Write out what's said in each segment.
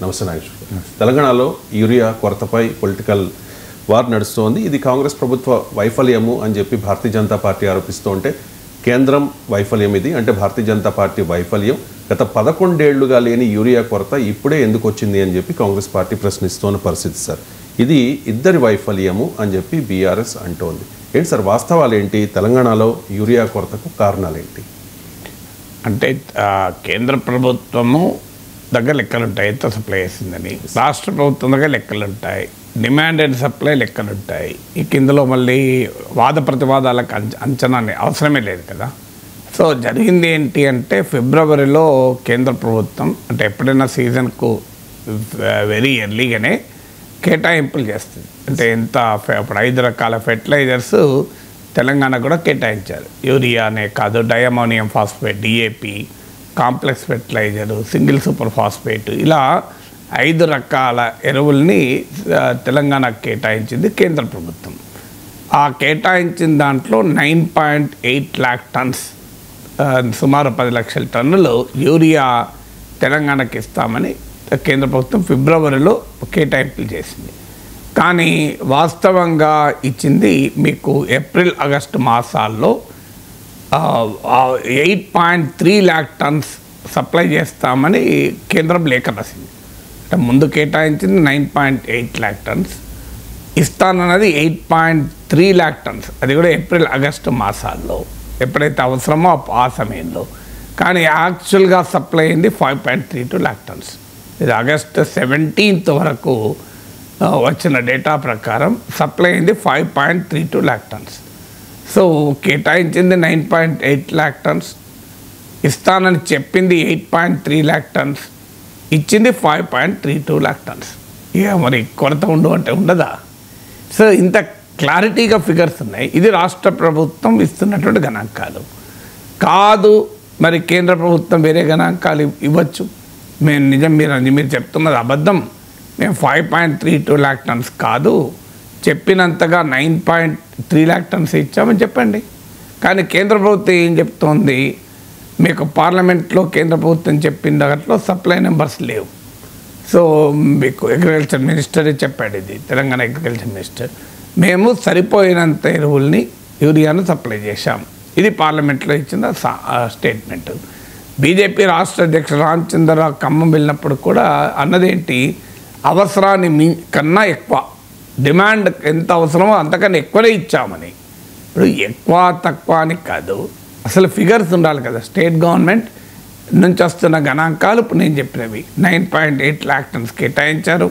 నమస్తే నాగేశ్వర. తెలంగాణలో urea కొరతపై political war నడుస్తోంది. ఇది కాంగ్రెస్ ప్రభుత్వ వైఫల్యము అని చెప్పి భారతీయ జనతా పార్టీ ఆరోపిస్తూ ఉంటే కేంద్రం వైఫల్యం ఇది అంటే భారతీయ జనతా పార్టీ వైఫల్యం. గత 11 ఏళ్లుగా లేని యూరియా కొరత ఇప్పుడే ఎందుకు వచ్చింది అని చెప్పి కాంగ్రెస్ పార్టీ ప్రశ్నిస్తున్న పరిస్థితి సార్. ఇది ఇద్దరి వైఫల్యము అని చెప్పి బీఆర్ఎస్ అంటోంది. ఏంటి సార్ వాస్తవాలు ఏంటి? తెలంగాణలో యూరియా కొరతకు కారణాలు ఏంటి? అంటే కేంద్ర ప్రభుత్వము దగ్గర లెక్కలుంటాయి, ఎంత సప్లై చేసిందని. రాష్ట్ర ప్రభుత్వం దగ్గర లెక్కలుంటాయి, డిమాండ్ అండ్ సప్లై లెక్కలుంటాయి. ఇక ఇందులో మళ్ళీ వాద ప్రతివాదాలకు అంచనా అవసరమే లేదు కదా. సో జరిగింది ఏంటి అంటే ఫిబ్రవరిలో కేంద్ర ప్రభుత్వం అంటే ఎప్పుడైనా సీజన్కు వెరీ ఎర్లీగానే కేటాయింపులు చేస్తుంది. అంటే ఎంత ఇప్పుడు 5 రకాల ఫెర్టిలైజర్స్ తెలంగాణ కూడా కేటాయించారు. యూరియానే కాదు, diammonium phosphate, DAP, complex fertiliser, single super phosphate, ఇలా 5 రకాల ఎరువుల్ని తెలంగాణకు కేటాయించింది కేంద్ర ప్రభుత్వం. ఆ కేటాయించిన దాంట్లో 9.8 lakh tons సుమారు 10 లక్షల టన్నులు యూరియా తెలంగాణకి ఇస్తామని కేంద్ర ప్రభుత్వం ఫిబ్రవరిలో కేటాయింపులు చేసింది. కానీ వాస్తవంగా ఇచ్చింది మీకు ఏప్రిల్ ఆగస్టు మాసాల్లో 8.3 lakh tons సప్లై చేస్తామని కేంద్రం లేఖ రాసింది. అంటే ముందు కేటాయించింది 9.8 lakh tons, ఇస్తానన్నది 8.3 lakh tons. అది కూడా ఏప్రిల్ ఆగస్టు మాసాల్లో ఎప్పుడైతే అవసరమో ఆ సమయంలో. కానీ యాక్చువల్గా సప్లై అయింది 5.32 lakh tons. ఇది ఆగస్టు 17th వరకు వచ్చిన డేటా ప్రకారం సప్లై అయింది 5.32 lakh tons. సో కేటాయించింది 9.8 lakh tons, ఇస్తానని చెప్పింది 8.3 lakh tons, ఇచ్చింది 5.32 lakh tons. ఇక మరి కొరత అంటే ఉండదా? సో ఇంత క్లారిటీగా ఫిగర్స్ ఉన్నాయి. ఇది రాష్ట్ర ప్రభుత్వం ఇస్తున్నటువంటి గణాంకాలు కాదు. మరి కేంద్ర ప్రభుత్వం వేరే గణాంకాలు ఇవ్వచ్చు. మేము నిజం మీరు చెప్తున్నది అబద్ధం, మేము 5.32 lakh tons కాదు, చెప్పినంతగా 9.3 lakh tons ఇచ్చామని చెప్పండి. కానీ కేంద్ర ప్రభుత్వం ఏం చెప్తోంది? మీకు పార్లమెంట్లో కేంద్ర ప్రభుత్వం చెప్పిన దాంట్లో సప్లై నెంబర్స్ లేవు. సో మీకు అగ్రికల్చర్ మినిస్టరే చెప్పాడు, ఇది తెలంగాణ అగ్రికల్చర్ మినిస్టర్, మేము సరిపోయినంత ఎరువుల్ని యూరియాను సప్లై చేశాం. ఇది పార్లమెంట్లో ఇచ్చిన స్టేట్మెంట్. బీజేపీ రాష్ట్ర అధ్యక్షుడు రామచంద్రరావు ఖమ్మం వెళ్ళినప్పుడు కూడా అన్నదేంటి, అవసరాన్ని కన్నా ఎక్కువ, డిమాండ్ ఎంత అవసరమో అంతకన్నా ఎక్కువనే ఇచ్చామని. ఇప్పుడు ఎక్కువ తక్కువ అని కాదు, అసలు ఫిగర్స్ ఉండాలి కదా. స్టేట్ గవర్నమెంట్ నుంచి వస్తున్న గణాంకాలు ఇప్పుడు నేను చెప్పినవి 9.8 lakh tons కేటాయించారు,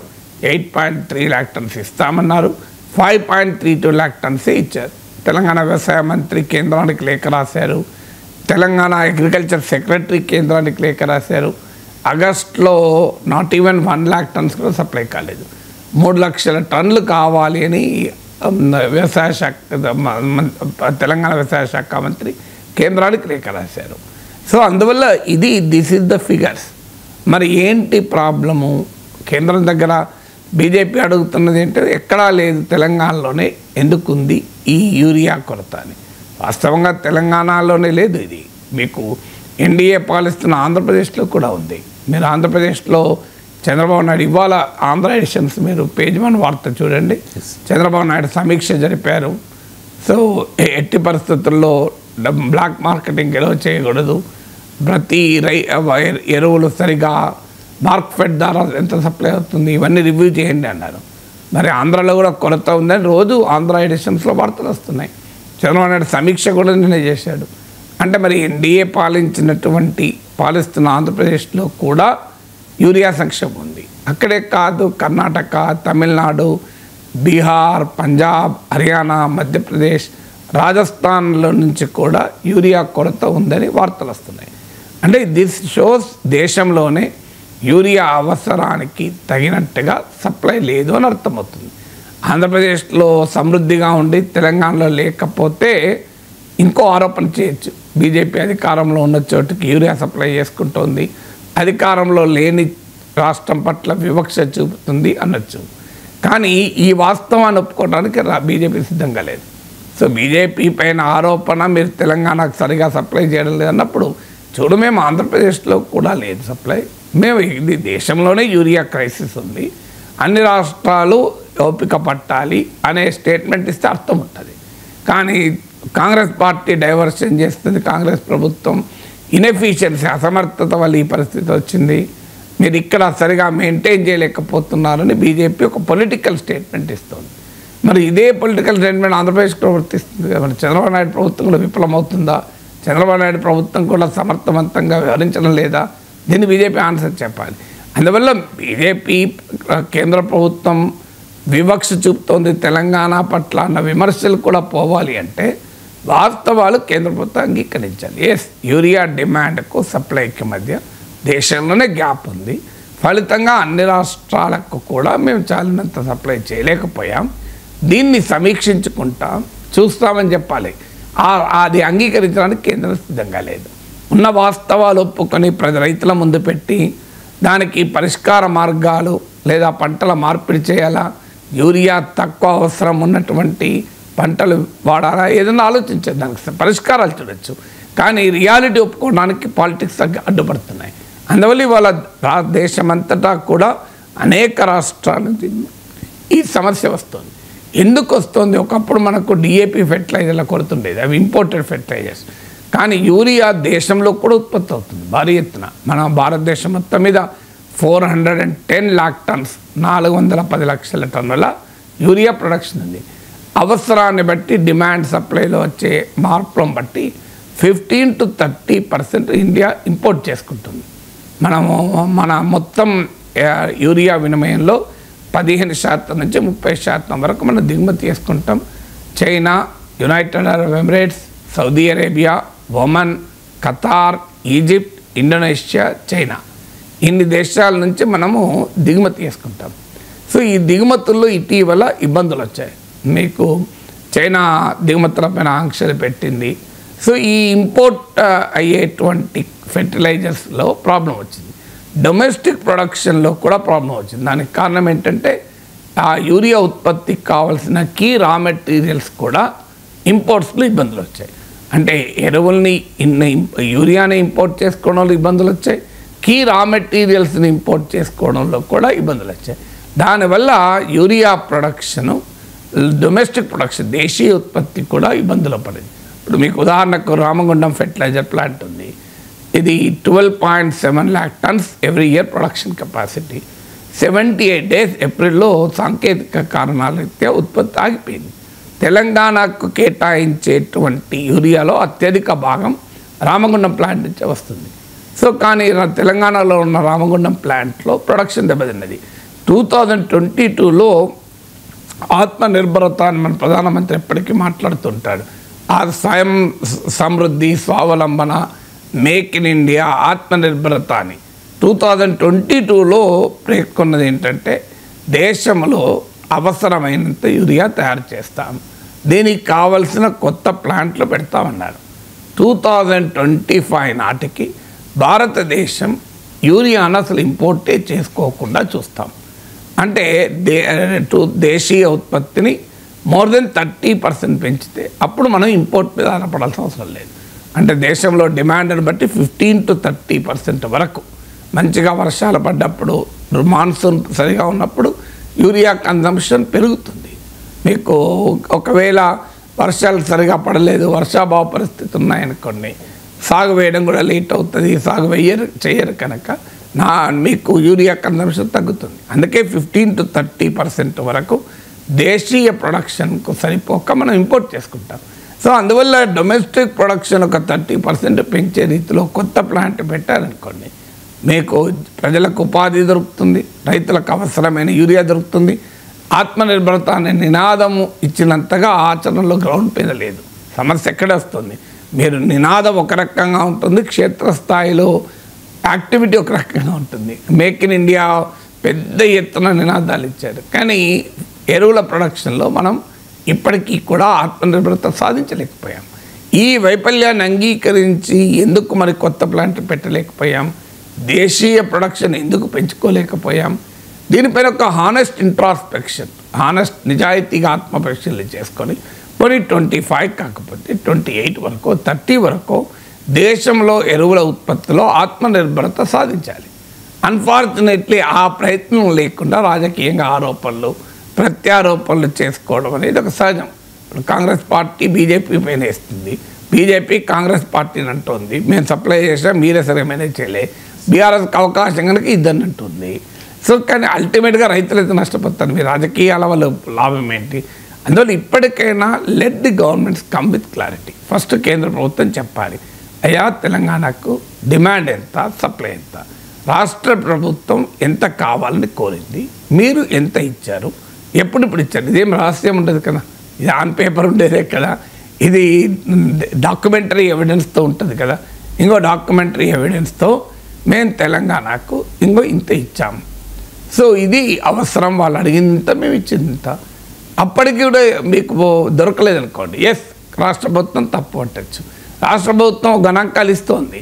8.3 lakh tons ఇస్తామన్నారు, 5.32 lakh tons ఇచ్చారు. తెలంగాణ వ్యవసాయ మంత్రి కేంద్రానికి లేఖ రాశారు, తెలంగాణ అగ్రికల్చర్ సెక్రటరీ కేంద్రానికి లేఖ రాశారు. ఆగస్టులో నాట్ ఈవెన్ 1 lakh tons కూడా సప్లై కాలేదు. 3 లక్షల టన్నులు కావాలి అని వ్యవసాయ శాఖ తెలంగాణ వ్యవసాయ శాఖ మంత్రి కేంద్రానికి లేఖ రాశారు. సో అందువల్ల దిస్ ఈజ్ ద ఫిగర్స్. మరి ఏంటి ప్రాబ్లము? కేంద్రం దగ్గర బీజేపీ అడుగుతున్నది ఏంటంటే ఎక్కడా లేదు, తెలంగాణలోనే ఎందుకుంది ఈ యూరియా కొరత అని. వాస్తవంగా తెలంగాణలోనే లేదు, ఇది మీకు ఎన్డీఏ పాలిస్తున్న ఆంధ్రప్రదేశ్లో కూడా ఉంది. మీరు ఆంధ్రప్రదేశ్లో చంద్రబాబు నాయుడు ఇవాళ ఆంధ్ర ఎడిషన్స్ మీరు పేజ్ 1 వార్త చూడండి. చంద్రబాబు నాయుడు సమీక్ష జరిపారు. సో ఎట్టి పరిస్థితుల్లో బ్లాక్ మార్కెటింగ్ ఎలా చేయకూడదు, ప్రతి ఎరువులు సరిగా మార్కెట్ ద్వారా ఎంత సప్లై అవుతుంది ఇవన్నీ రివ్యూ చేయండి అన్నారు. మరి ఆంధ్రాలో కూడా కొరత ఉందని రోజు ఆంధ్ర ఎడిషన్స్లో వార్తలు వస్తున్నాయి. చంద్రబాబు నాయుడు సమీక్ష కూడా నిన్న చేశాడు. అంటే మరి ఎన్డీఏ పాలిస్తున్న ఆంధ్రప్రదేశ్లో కూడా యూరియా సంక్షేమం ఉంది. అక్కడే కాదు, కర్ణాటక, తమిళనాడు, బీహార్, పంజాబ్, హర్యానా, మధ్యప్రదేశ్, రాజస్థాన్లో నుంచి కూడా యూరియా కొరత ఉందని వార్తలు వస్తున్నాయి. అంటే దిస్ షోస్ దేశంలోనే యూరియా అవసరానికి తగినట్టుగా సప్లై లేదు అని అర్థమవుతుంది. ఆంధ్రప్రదేశ్లో సమృద్ధిగా ఉండి తెలంగాణలో లేకపోతే ఇంకో ఆరోపణ చేయొచ్చు, బీజేపీ అధికారంలో ఉన్న చోటుకి యూరియా సప్లై చేసుకుంటోంది, అధికారంలో లేని రాష్ట్రం పట్ల వివక్ష చూపుతుంది అనొచ్చు. కానీ ఈ వాస్తవాన్ని ఒప్పుకోవడానికి బీజేపీ సిద్ధంగా లేదు. సో బీజేపీ పైన ఆరోపణ మీరు తెలంగాణకు సరిగా సప్లై చేయడం లేదన్నప్పుడు చూడు, మేము ఆంధ్రప్రదేశ్లో కూడా లేదు సప్లై, మేము ఇది దేశంలోనే యూరియా క్రైసిస్ ఉంది, అన్ని రాష్ట్రాలు ఓపిక పట్టాలి అనే స్టేట్మెంట్ ఇస్తే అర్థం ఉంటుంది. కానీ కాంగ్రెస్ పార్టీ డైవర్షన్ చేస్తుంది, కాంగ్రెస్ ప్రభుత్వం ఇన్ఎఫిషియన్సీ అసమర్థత వల్ల ఈ పరిస్థితి వచ్చింది, మీరు ఇక్కడ సరిగా మెయింటైన్ చేయలేకపోతున్నారని బీజేపీ ఒక పొలిటికల్ స్టేట్మెంట్ ఇస్తుంది. మరి ఇదే పొలిటికల్ స్టేట్మెంట్ ఆంధ్రప్రదేశ్లో వర్తిస్తుంది. మరి చంద్రబాబు నాయుడు ప్రభుత్వం కూడా విఫలమవుతుందా? చంద్రబాబు నాయుడు ప్రభుత్వం కూడా సమర్థవంతంగా వ్యవహరించడం లేదా? దీన్ని బీజేపీ ఆన్సర్ చెప్పాలి. అందువల్ల బీజేపీ కేంద్ర ప్రభుత్వం వివక్ష చూపుతోంది తెలంగాణ పట్ల అన్న విమర్శలు కూడా పోవాలి అంటే వాస్తవాలు కేంద్ర ప్రభుత్వం అంగీకరించాలి. ఎస్, యూరియా డిమాండ్కు సప్లైకి మధ్య దేశంలోనే గ్యాప్ ఉంది, ఫలితంగా అన్ని రాష్ట్రాలకు కూడా మేము చాలినంత సప్లై చేయలేకపోయాం, దీన్ని సమీక్షించుకుంటాం చూస్తామని చెప్పాలి. అది అంగీకరించడానికి కేంద్రం సిద్ధంగా లేదు. ఉన్న వాస్తవాలు ఒప్పుకొని రైతుల ముందు పెట్టి దానికి పరిష్కార మార్గాలు లేదా పంటల మార్పిడి చేయాలా, యూరియా తక్కువ అవసరం ఉన్నటువంటి పంటలు వాడాలా, ఏదైనా ఆలోచించారు, దానికి పరిష్కారాలు చూడొచ్చు. కానీ రియాలిటీ ఒప్పుకోవడానికి పాలిటిక్స్ అడ్డుపడుతున్నాయి. అందువల్ల ఇవాళ దేశమంతటా కూడా అనేక రాష్ట్రాల నుంచి ఈ సమస్య వస్తుంది. ఎందుకు వస్తుంది? ఒకప్పుడు మనకు డిఏపి ఫెర్టిలైజర్ల కొడుతుండేది, అవి ఇంపోర్టెడ్ ఫెర్టిలైజర్స్. కానీ యూరియా దేశంలో కూడా ఉత్పత్తి అవుతుంది భారీ ఎత్తున. మన భారతదేశం మొత్తం మీద 410 lakh tons 410 లక్షల టన్నుల యూరియా ప్రొడక్షన్ ఉంది. అవసరాన్ని బట్టి డిమాండ్ సప్లైలో వచ్చే మార్పులను బట్టి 15 to 30% ఇండియా ఇంపోర్ట్ చేసుకుంటుంది. మన మొత్తం యూరియా వినిమయంలో 15% నుంచి 30% వరకు మనం దిగుమతి చేసుకుంటాం. China, United Arab Emirates, Saudi Arabia, Oman, Qatar, Egypt, Indonesia, China, ఇన్ని దేశాల నుంచి మనము దిగుమతి చేసుకుంటాం. సో ఈ దిగుమతుల్లో ఇటీవల ఇబ్బందులు వచ్చాయి. మీకు చైనా దిగుమతులపైన ఆంక్షలు పెట్టింది. సో ఈ ఇంపోర్ట్ అయ్యేటువంటి ఫెర్టిలైజర్స్లో ప్రాబ్లం వచ్చింది, డొమెస్టిక్ ప్రొడక్షన్లో కూడా ప్రాబ్లం వచ్చింది. దానికి కారణం ఏంటంటే ఆ యూరియా ఉత్పత్తికి కావాల్సిన కీ రా మెటీరియల్స్ కూడా ఇంపోర్ట్స్లో ఇబ్బందులు వచ్చాయి. అంటే ఎరువుల్ని యూరియాని ఇంపోర్ట్ చేసుకోవడంలో ఇబ్బందులు వచ్చాయి, కీ రా మెటీరియల్స్ని ఇంపోర్ట్ చేసుకోవడంలో కూడా ఇబ్బందులు వచ్చాయి. దానివల్ల యూరియా ప్రొడక్షను, డొమెస్టిక్ ప్రొడక్షన్, దేశీయ ఉత్పత్తి కూడా ఇబ్బందులు పడింది. ఇప్పుడు మీకు ఉదాహరణకు రామగుండం ఫెర్టిలైజర్ ప్లాంట్ ఉంది. ఇది 12.7 lakh tons every year production capacity. 78 days ఏప్రిల్లో సాంకేతిక కారణాల రీత్యా ఉత్పత్తి ఆగిపోయింది. తెలంగాణకు కేటాయించేటువంటి యూరియాలో అత్యధిక భాగం రామగుండం ప్లాంట్ నుంచే వస్తుంది. సో కానీ తెలంగాణలో ఉన్న రామగుండం ప్లాంట్లో ప్రొడక్షన్ దెబ్బతిన్నది. 2022లో ఆత్మనిర్భరత అని మన ప్రధానమంత్రి ఎప్పటికీ మాట్లాడుతుంటాడు. ఆ స్వయం సమృద్ధి, స్వావలంబన, మేక్ ఇన్ ఇండియా, ఆత్మనిర్భరత అని 2022లో పేర్కొన్నది ఏంటంటే దేశంలో అవసరమైనంత యూరియా తయారు చేస్తాం, దీనికి కావలసిన కొత్త ప్లాంట్లు పెడతామన్నారు. 2025 నాటికి భారతదేశం యూరియాను అసలు ఇంపోర్టే చేసుకోకుండా చూస్తాం. అంటే దేశీయ ఉత్పత్తిని మోర్ దెన్ 30% పెంచితే అప్పుడు మనం ఇంపోర్ట్ మీద ఆధారపడాల్సిన అవసరం లేదు. అంటే దేశంలో డిమాండ్ని బట్టి 15 to 30% వరకు మంచిగా వర్షాలు పడ్డప్పుడు, మాన్సూన్ సరిగా ఉన్నప్పుడు యూరియా కన్జంప్షన్ పెరుగుతుంది. మీకు ఒకవేళ వర్షాలు సరిగా పడలేదు, వర్షాభావ పరిస్థితి ఉన్నాయనుకోండి, సాగు వేయడం కూడా లేట్ అవుతుంది, సాగు చేయరు కనుక మీకు యూరియా కన్జంప్షన్ తగ్గుతుంది. అందుకే 15 to 30% వరకు దేశీయ ప్రొడక్షన్కు సరిపోక మనం ఇంపోర్ట్ చేసుకుంటాం. సో అందువల్ల డొమెస్టిక్ ప్రొడక్షన్ ఒక 30% పెంచే రీతిలో కొత్త ప్లాంట్ పెట్టారనుకోండి, మీకు ప్రజలకు ఉపాధి దొరుకుతుంది, రైతులకు అవసరమైన యూరియా దొరుకుతుంది. ఆత్మనిర్భరత అనే నినాదము ఇచ్చినంతగా ఆచరణలో గ్రౌండ్ మీద లేదు. సమస్య ఎక్కడే వస్తుంది? మీరు నినాదం ఒక రకంగా ఉంటుంది, క్షేత్రస్థాయిలో యాక్టివిటీ ఒక రకంగా ఉంటుంది. మేక్ ఇన్ ఇండియా పెద్ద ఎత్తున నినాదాలు ఇచ్చారు, కానీ ఎరువుల ప్రొడక్షన్లో మనం ఇప్పటికీ కూడా ఆత్మనిర్భరత సాధించలేకపోయాం. ఈ వైఫల్యాన్ని అంగీకరించి ఎందుకు మరి కొత్త ప్లాంట్ పెట్టలేకపోయాం, దేశీయ ప్రొడక్షన్ ఎందుకు పెంచుకోలేకపోయాం? దీనిపైన ఒక హానెస్ట్ ఇంట్రాస్పెక్షన్, నిజాయితీగా ఆత్మపరీక్షలు చేసుకొని మరి 25 కాకపోతే 28 వరకు 30 వరకు దేశంలో ఎరువుల ఉత్పత్తిలో ఆత్మనిర్భరత సాధించాలి. అన్ఫార్చునేట్లీ ఆ ప్రయత్నం లేకుండా రాజకీయంగా ఆరోపణలు ప్రత్యారోపణలు చేసుకోవడం అనేది ఒక సహజం. ఇప్పుడు కాంగ్రెస్ పార్టీ బీజేపీ పైన వేస్తుంది, బీజేపీ కాంగ్రెస్ పార్టీని అంటుంది మేము సప్లై చేసాం మీరే సరే మేనేజ్ చేయలే, బీఆర్ఎస్కి అవకాశం కనుక ఇద్దరిని అంటుంది. సో కానీ అల్టిమేట్గా రైతులు అయితే నష్టపోతారు, మీ రాజకీయాల వల్ల లాభం ఏంటి? అందువల్ల ఇప్పటికైనా let the governments come with clarity. First కేంద్ర ప్రభుత్వం చెప్పాలి, అయ్యా తెలంగాణకు డిమాండ్ ఎంత, సప్లై ఎంత, రాష్ట్ర ప్రభుత్వం ఎంత కావాలని కోరింది, మీరు ఎంత ఇచ్చారు, ఎప్పుడు ఇచ్చారు, ఇదేం రహస్యం ఉండదు కదా, ఇది ఆన్ పేపర్ ఉండేదే కదా, ఇది డాక్యుమెంటరీ ఎవిడెన్స్తో ఉంటుంది కదా, ఇంకో డాక్యుమెంటరీ ఎవిడెన్స్తో మేము తెలంగాణకు ఇంత ఇచ్చాము. సో ఇది అవసరం, వాళ్ళు అడిగినంత మేము ఇచ్చిందంత. అప్పటికి కూడా మీకు దొరకలేదు అనుకోండి, ఎస్ రాష్ట్ర ప్రభుత్వం తప్పు పట్టచ్చు. రాష్ట్ర ప్రభుత్వం గణాంకాలు ఇస్తోంది,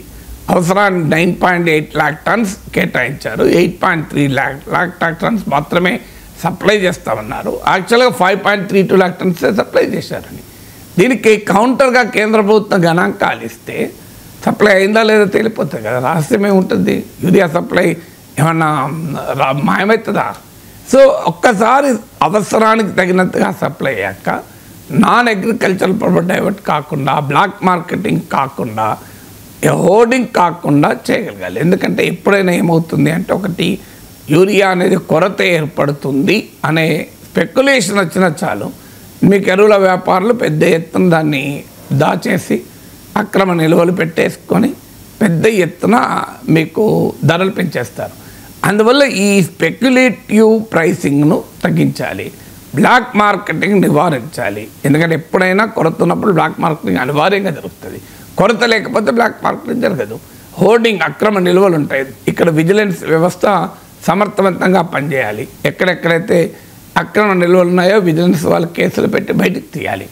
అవసరాన్ని 9.8 lakh tons కేటాయించారు, 8.3 lakh tons మాత్రమే సప్లై చేస్తామన్నారు. యాక్చువల్గా 5.32 lakh tons సప్లై చేశారని. దీనికి కౌంటర్గా కేంద్ర ప్రభుత్వం గణాంకాలు ఇస్తే సప్లై అయిందా లేదా తేలిపోతుంది కదా, రహస్యమే ఉంటుంది. యూరియా సప్లై ఏమన్నా మాయమవుతుందా? సో ఒక్కసారి అవసరానికి తగినంతగా సప్లై అయ్యాక నాన్ అగ్రికల్చరల్ ప్రొడక్ట్ డైవర్ట్ కాకుండా, బ్లాక్ మార్కెటింగ్ కాకుండా, హోర్డింగ్ కాకుండా చేయగలగాలి. ఎందుకంటే ఎప్పుడైనా ఏమవుతుంది అంటే, ఒకటి యూరియా అనేది కొరత ఏర్పడుతుంది అనే స్పెక్యులేషన్ వచ్చినా చాలు, మీకు ఎరువుల వ్యాపారులు పెద్ద ఎత్తున దాన్ని దాచేసి అక్రమ నిల్వలు పెట్టేసుకొని పెద్ద ఎత్తున మీకు ధరలు పెంచేస్తారు. అందువల్ల ఈ స్పెక్యులేటివ్ ప్రైసింగ్ను తగ్గించాలి, బ్లాక్ మార్కెటింగ్ నివారించాలి. ఎందుకంటే ఎప్పుడైనా కొరత ఉన్నప్పుడు బ్లాక్ మార్కెటింగ్ అనివార్యంగా జరుగుతుంది, కొరత లేకపోతే బ్లాక్ మార్కెటింగ్ జరగదు. హోర్డింగ్ అక్రమ నిల్వలు ఉంటాయి, ఇక్కడ విజిలెన్స్ వ్యవస్థ సమర్థవంతంగా పనిచేయాలి. ఎక్కడెక్కడైతే అక్రమ నిల్వలు ఉన్నాయో విజిలెన్స్ వాళ్ళు కేసులు పెట్టి బయటకు తీయాలి.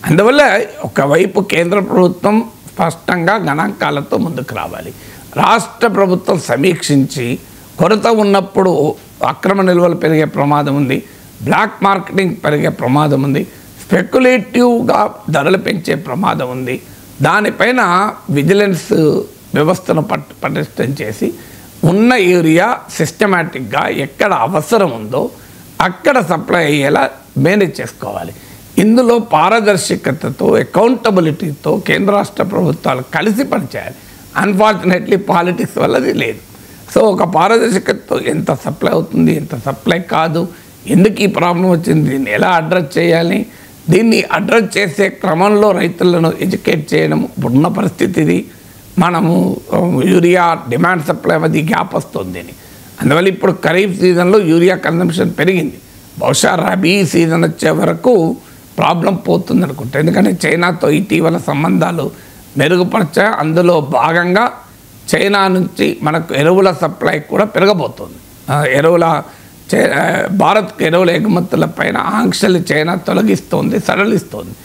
అందువల్ల ఒకవైపు కేంద్ర ప్రభుత్వం స్పష్టంగా గణాంకాలతో ముందుకు రావాలి, రాష్ట్ర ప్రభుత్వం సమీక్షించి కొరత ఉన్నప్పుడు అక్రమ నిల్వలు పెరిగే ప్రమాదం ఉంది, బ్లాక్ మార్కెటింగ్ పెరిగే ప్రమాదం ఉంది, స్పెక్యులేటివ్గా ధరలు పెంచే ప్రమాదం ఉంది. దానిపైన విజిలెన్స్ వ్యవస్థను పటిష్టం చేసి ఉన్న యూరియా సిస్టమేటిక్గా ఎక్కడ అవసరం ఉందో అక్కడ సప్లై అయ్యేలా మేనేజ్ చేసుకోవాలి. ఇందులో పారదర్శకతతో, అకౌంటబిలిటీతో కేంద్ర రాష్ట్ర ప్రభుత్వాలు కలిసి పనిచేయాలి. అన్ఫార్చునేట్లీ పాలిటిక్స్ వల్లది లేదు. సో ఒక పారదర్శకతతో ఎంత సప్లై అవుతుంది, ఎంత సప్లై కాదు, ఎందుకు ఈ ప్రాబ్లం వచ్చింది, దీన్ని ఎలా అడ్రస్ చేయాలి, దీన్ని అడ్రస్ చేసే క్రమంలో రైతులను ఎడ్యుకేట్ చేయడం. ఇప్పుడున్న పరిస్థితి ఇది, మనము యూరియా డిమాండ్ సప్లై మధ్య గ్యాప్ వస్తుంది అని. అందువల్ల ఇప్పుడు ఖరీఫ్ సీజన్లో యూరియా కన్సంప్షన్ పెరిగింది, బహుశా రబీ సీజన్ వచ్చే వరకు ప్రాబ్లం పోతుంది అనుకుంటా. ఎందుకంటే చైనాతో ఇటీవల సంబంధాలు మెరుగుపరచా, అందులో భాగంగా చైనా నుంచి మనకు ఎరువుల సప్లై కూడా పెరగబోతుంది. భారత్కు ఎరువుల ఎగుమతుల పైన ఆంక్షలు చైనా తొలగిస్తోంది, సడలిస్తోంది.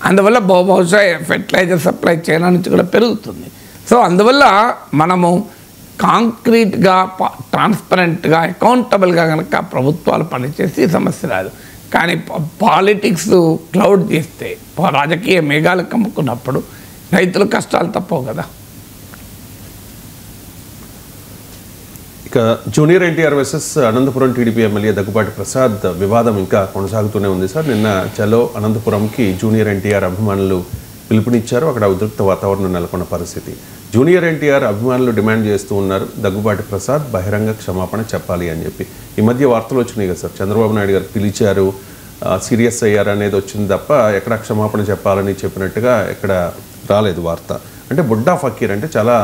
అందువల్ల బహుశా ఫెర్టిలైజర్ సప్లై చైనా నుంచి కూడా పెరుగుతుంది. సో అందువల్ల మనము కాంక్రీట్గా, ట్రాన్స్పరెంట్గా, అకౌంటబుల్గా కనుక ప్రభుత్వాలు పనిచేసి సమస్య రాదు. కానీ పాలిటిక్స్ క్లౌడ్ చేస్తే, రాజకీయ మేఘాలు కమ్ముకున్నప్పుడు రైతుల కష్టాలు తప్పవు కదా. ఇక junior NTR versus Anantapuram TDP MLA Daggubati Prasad వివాదం ఇంకా కొనసాగుతూనే ఉంది సార్. నిన్న చలో అనంతపురంకి జూనియర్ ఎన్టీఆర్ అభిమానులు పిలుపునిచ్చారు, అక్కడ ఉద్రిక్త వాతావరణం నెలకొన్న పరిస్థితి. జూనియర్ ఎన్టీఆర్ అభిమానులు డిమాండ్ చేస్తూ ఉన్నారు, దగ్గుబాటి ప్రసాద్ బహిరంగ క్షమాపణ చెప్పాలి అని చెప్పి. ఈ మధ్య వార్తలు వచ్చినాయి కదా సార్, చంద్రబాబు నాయుడు గారు పిలిచారు, సీరియస్ అయ్యారు అనేది వచ్చింది తప్ప ఎక్కడ క్షమాపణ చెప్పాలని చెప్పినట్టుగా ఎక్కడ రాలేదు వార్త. అంటే బుడ్డా ఫకీర్ అంటే చాలా